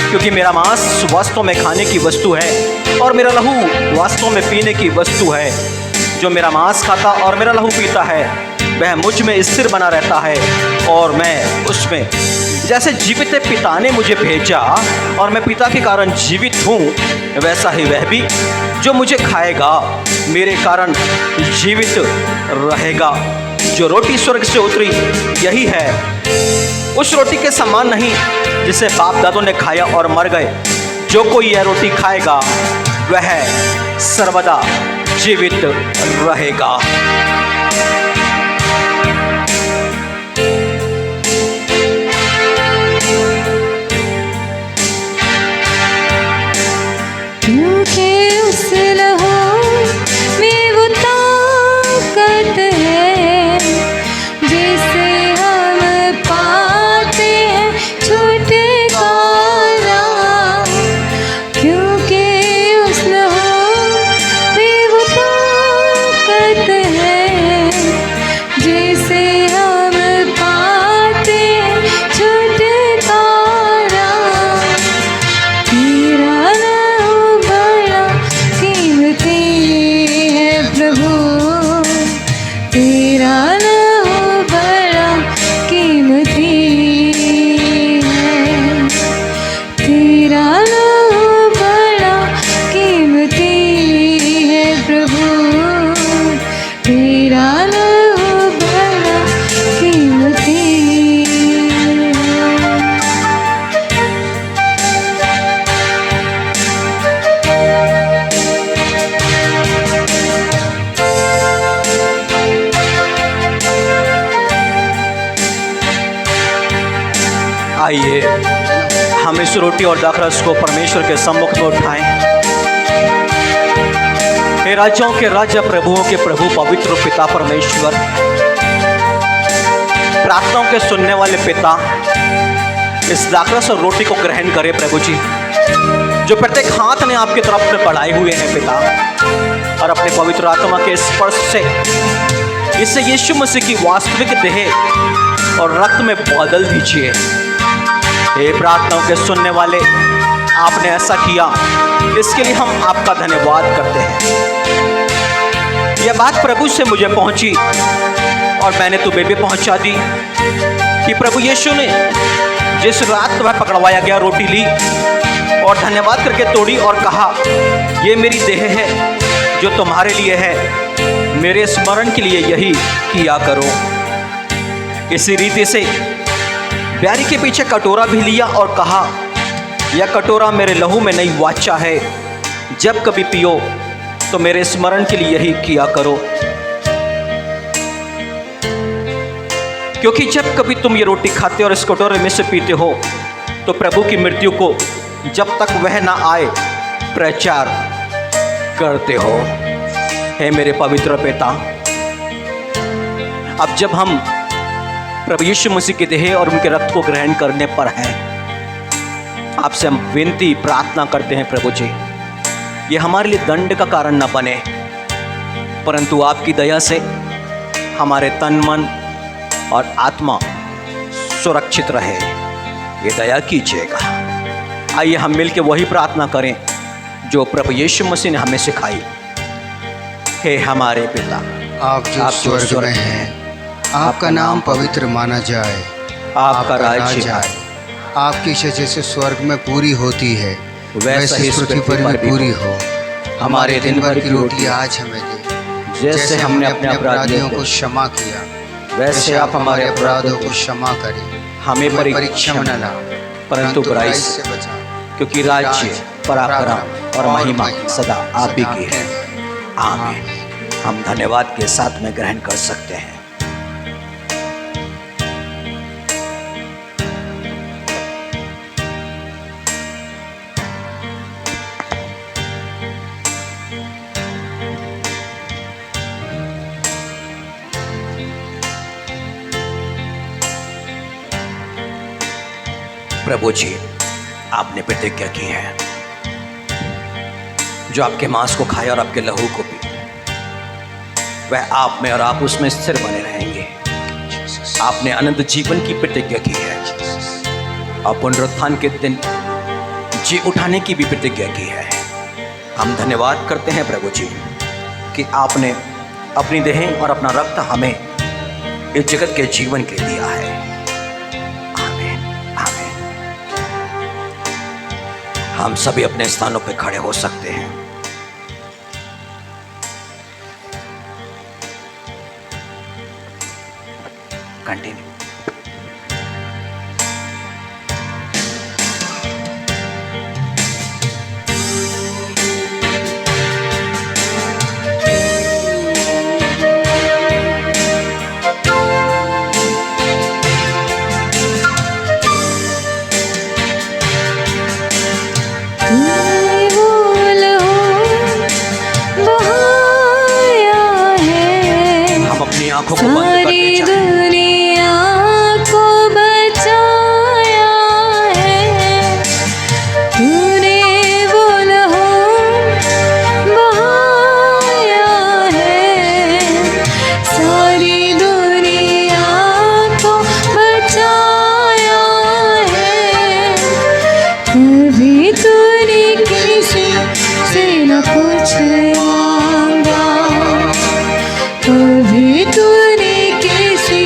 S3: क्योंकि मेरा मांस वास्तव में खाने की वस्तु है और मेरा लहू वास्तव में पीने की वस्तु है। जो मेरा मांस खाता और मेरा लहू पीता है वह मुझ में स्थिर बना रहता है और मैं उसमें। जैसे जीवित पिता ने मुझे भेजा और मैं पिता के कारण जीवित हूँ, वैसा ही वह भी जो मुझे खाएगा मेरे कारण जीवित रहेगा। जो रोटी स्वर्ग से उतरी यही है, उस रोटी के समान नहीं जिसे बाप दादों ने खाया और मर गए। जो कोई यह रोटी खाएगा वह सर्वदा जीवित रहेगा।
S2: क्योंकि उस लहू में वो ताकत है जिसे हम पाते हैं छुटकारा। क्योंकि उस लहू में वो ताकत है जिसे हम पाते हैं छुटकारा। तेरा नाम बड़ा कीमती है प्रभु, तेरा नाम बड़ा कीमती है, तेरा नाम बड़ा कीमती है प्रभु, तेरा नाम बड़ा कीमती है।
S3: आइए हम इस रोटी और दाखरस को परमेश्वर के सम्मुख में उठाएं। हे राजाओं के राजा, प्रभुओं के प्रभु, पवित्र पिता परमेश्वर, प्रार्थनाओं के सुनने वाले पिता, इस दाखरस और रोटी को ग्रहण करें प्रभु जी, जो प्रत्येक हाथ में आपकी तरफ में बढ़ाए हुए हैं पिता, और अपने पवित्र आत्मा के स्पर्श से इसे यीशु मसीह की वास्तविक देह और रक्त में बदल दीजिए। हे प्रार्थनाओं के सुनने वाले, आपने ऐसा किया, इसके लिए हम आपका धन्यवाद करते हैं। यह बात प्रभु से मुझे पहुंची और मैंने तुम्हें भी पहुंचा दी कि प्रभु यीशु ने जिस रात तुम्हें पकड़वाया गया रोटी ली और धन्यवाद करके तोड़ी और कहा, ये मेरी देह है जो तुम्हारे लिए है, मेरे स्मरण के लिए यही किया करो। इसी रीति से बैरी के पीछे कटोरा भी लिया और कहा, यह कटोरा मेरे लहू में नई वाचा है, जब कभी पियो तो मेरे स्मरण के लिए यही किया करो। क्योंकि जब कभी तुम ये रोटी खाते और इस कटोरे में से पीते हो तो प्रभु की मृत्यु को जब तक वह ना आए प्रचार करते हो। हे मेरे पवित्र पिता, अब जब हम प्रभु यीशु मसीह के देह और उनके रक्त को ग्रहण करने पर हैं, आपसे हम विनती प्रार्थना करते हैं प्रभु जी, ये हमारे लिए दंड का कारण न बने, परंतु आपकी दया से हमारे तन मन और आत्मा सुरक्षित रहे, ये दया कीजिएगा। आइए हम मिलकर वही प्रार्थना करें जो प्रभु यीशु मसीह ने हमें सिखाई। हे हमारे पिता,
S4: आप जो स्वर्ग में हैं, आपका नाम पवित्र माना जाए,
S3: आपका राज्य आए,
S4: आपकी इच्छा जैसे स्वर्ग में पूरी होती है
S3: वैसे
S4: वैसे
S3: इस
S4: पृथ्वी पर भी पूरी हो।
S3: हमारे दिन भर की
S4: रोटी आज हमें दे,
S3: जैसे हमने अपने अपराधियों को
S4: क्षमा किया
S3: वैसे आप हमारे
S4: अपराधों को क्षमा करें।
S3: हमें
S4: परीक्षा में न ला,
S3: परंतु बुराई से
S4: बचा,
S3: क्योंकि राज्य, पराक्रम और महिमा सदा आप ही की है। आमीन। हम धन्यवाद के साथ में ग्रहण कर सकते हैं। प्रभु जी, आपने प्रतिज्ञा की है, जो आपके मांस को खाए और आपके लहू को पी, वह आप में और आप उसमें स्थिर बने रहेंगे। आपने अनंत जीवन की प्रतिज्ञा की है और पुनरुत्थान के दिन जी उठाने की भी प्रतिज्ञा की है। हम धन्यवाद करते हैं प्रभु जी कि आपने अपनी देह और अपना रक्त हमें इस जगत के जीवन के लिए दिया है। हम सभी अपने स्थानों पर खड़े हो सकते हैं। कंटिन्यू। आंखों को बंद करके
S2: सारी दुनिया को बचाया है, तूने वो लहू बहाया है। सारी दुनिया को बचाया है, कभी तूने किसी से न पूछा, कभी तूने किसी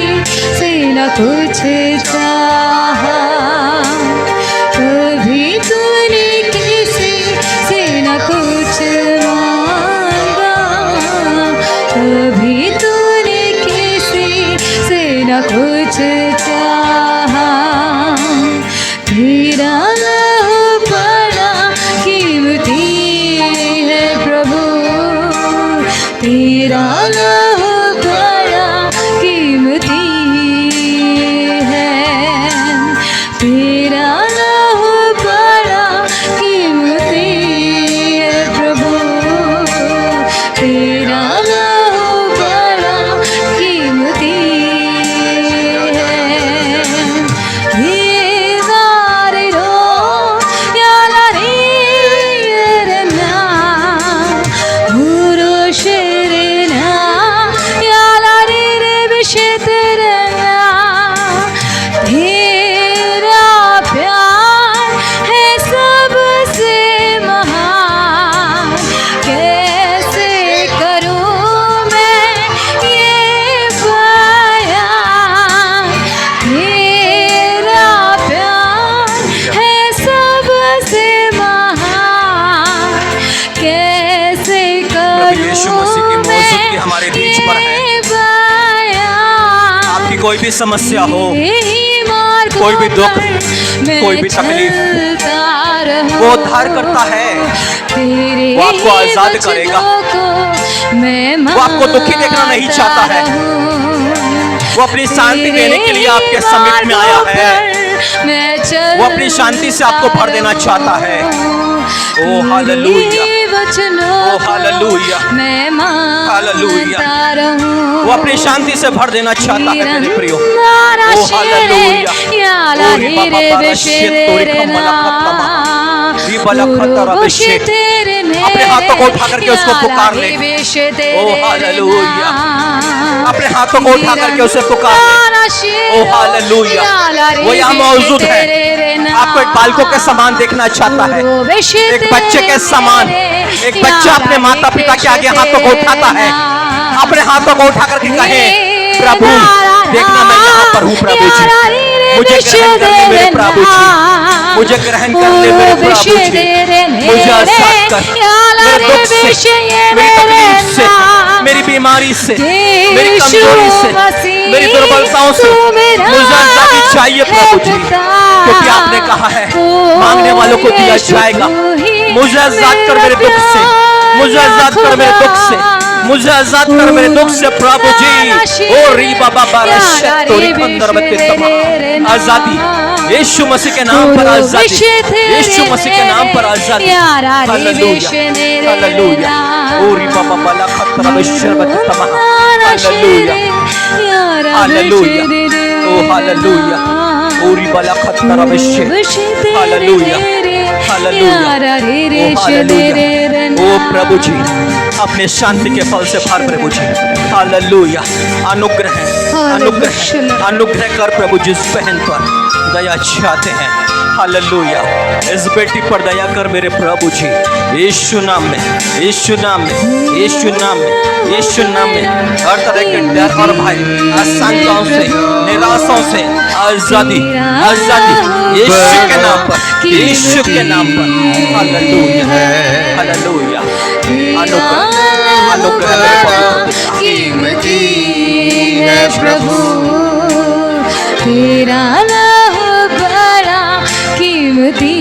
S2: से न कुछ चाहा, कभी तूने किसी से न कुछ मांगा, कभी तूने किसी से न कुछ चाहा। तेरा लहू बड़ा कीमती है प्रभु, तेरा लहू बड़ा कीमती है।
S3: कोई भी समस्या हो,
S2: तेरे मार्गों
S3: कोई भी दुख,
S2: पर मैं
S3: कोई भी तकलीफ,
S2: चलता रहूं।
S3: वो उद्धार करता है।
S2: तेरे
S3: वो आपको आजाद
S2: वचनों
S3: करेगा।
S2: को मैं
S3: वो आपको दुखी देखना नहीं चाहता है। वो अपनी शांति देने के लिए आपके समीप में आया है। वो अपनी शांति से आपको भर देना चाहता है। ओ हालेलुया, ओ हालेलुया, हालेलुया। वो अपनी शांति से भर देना चाहता है मेरे प्रियो। ओ हालेलुया, ओ री बाबा बारा शेत तोरी कमला खत्तमा, री बला खतरा बेशेत। अपने हाथों को उठा करके उसको पुकार ले। ओ हालेलुया, अपने हाथों को उठा करके उसे पुकार ले। ओ हालेलुया, वो यहाँ मौजूद है। आपको एक बालकों के समान देखना चाहता है, एक बच्चे के समान। एक बच्चा अपने माता पिता के आगे हाथों को उठाता है, अपने हाथों को उठा करके कहे, प्रभु देखना मैं यहाँ पर हूँ, प्रभु जी मुझे ग्रहण कर ले मेरे प्रभु जी, मुझे ग्रहण कर ले मेरे प्रभु जी, मुझे आजाद कर मेरे दुख से, मेरी तकलीफ से, मेरी बीमारी से, मेरी कमजोरी से, मेरी दुर्बलताओं से। मुझे आजादी चाहिए प्रभु जी, क्योंकि आपने कहा है मांगने वालों को दिया जाएगा। मुझे आजाद कर मेरे दुख से, मुझे आजाद कर मेरे दुख से, मुझे आजाद कर मेरे दुख से प्रभु जी। ओ री बाबा बारा शतोरी अंदर बत्ते तमा आजादी, यीशु मसीह के नाम पर आजादी, यीशु मसीह के नाम पर आजादी। Hallelujah, hallelujah. ओ री बाबा बाला खतरा बेशर बत्ते तमा, हालेलुया, हालेलुया। ओ हालेलुया, ओ री बाला खतरा बेशर, हालेलुया, हालेलुया, ओ हालेलुया। ओ प्रभु जी अपने शांति के फल से भर प्रभु जी। हालेलुया, अनुग्रह, अनुग्रह, अनुग्रह कर प्रभु जी इस बहन पर दया चाहते हैं। हालेलुया, इस बेटी पर दया कर मेरे प्रभु जी, यीशु नाम में, यीशु नाम में, यीशु नाम में, यीशु नाम में। हर तरह के डर और भय, आशंकाओं से, निराशाओं से आजादी, आजादी यीशु के नाम पर, यीशु के नाम पर। Hallelujah, hallelujah. अनुग्रह, अनुग्रह मेरे पवित्र पिता।
S2: कीमती है प्रभु तेरा नाम बड़ा कीमती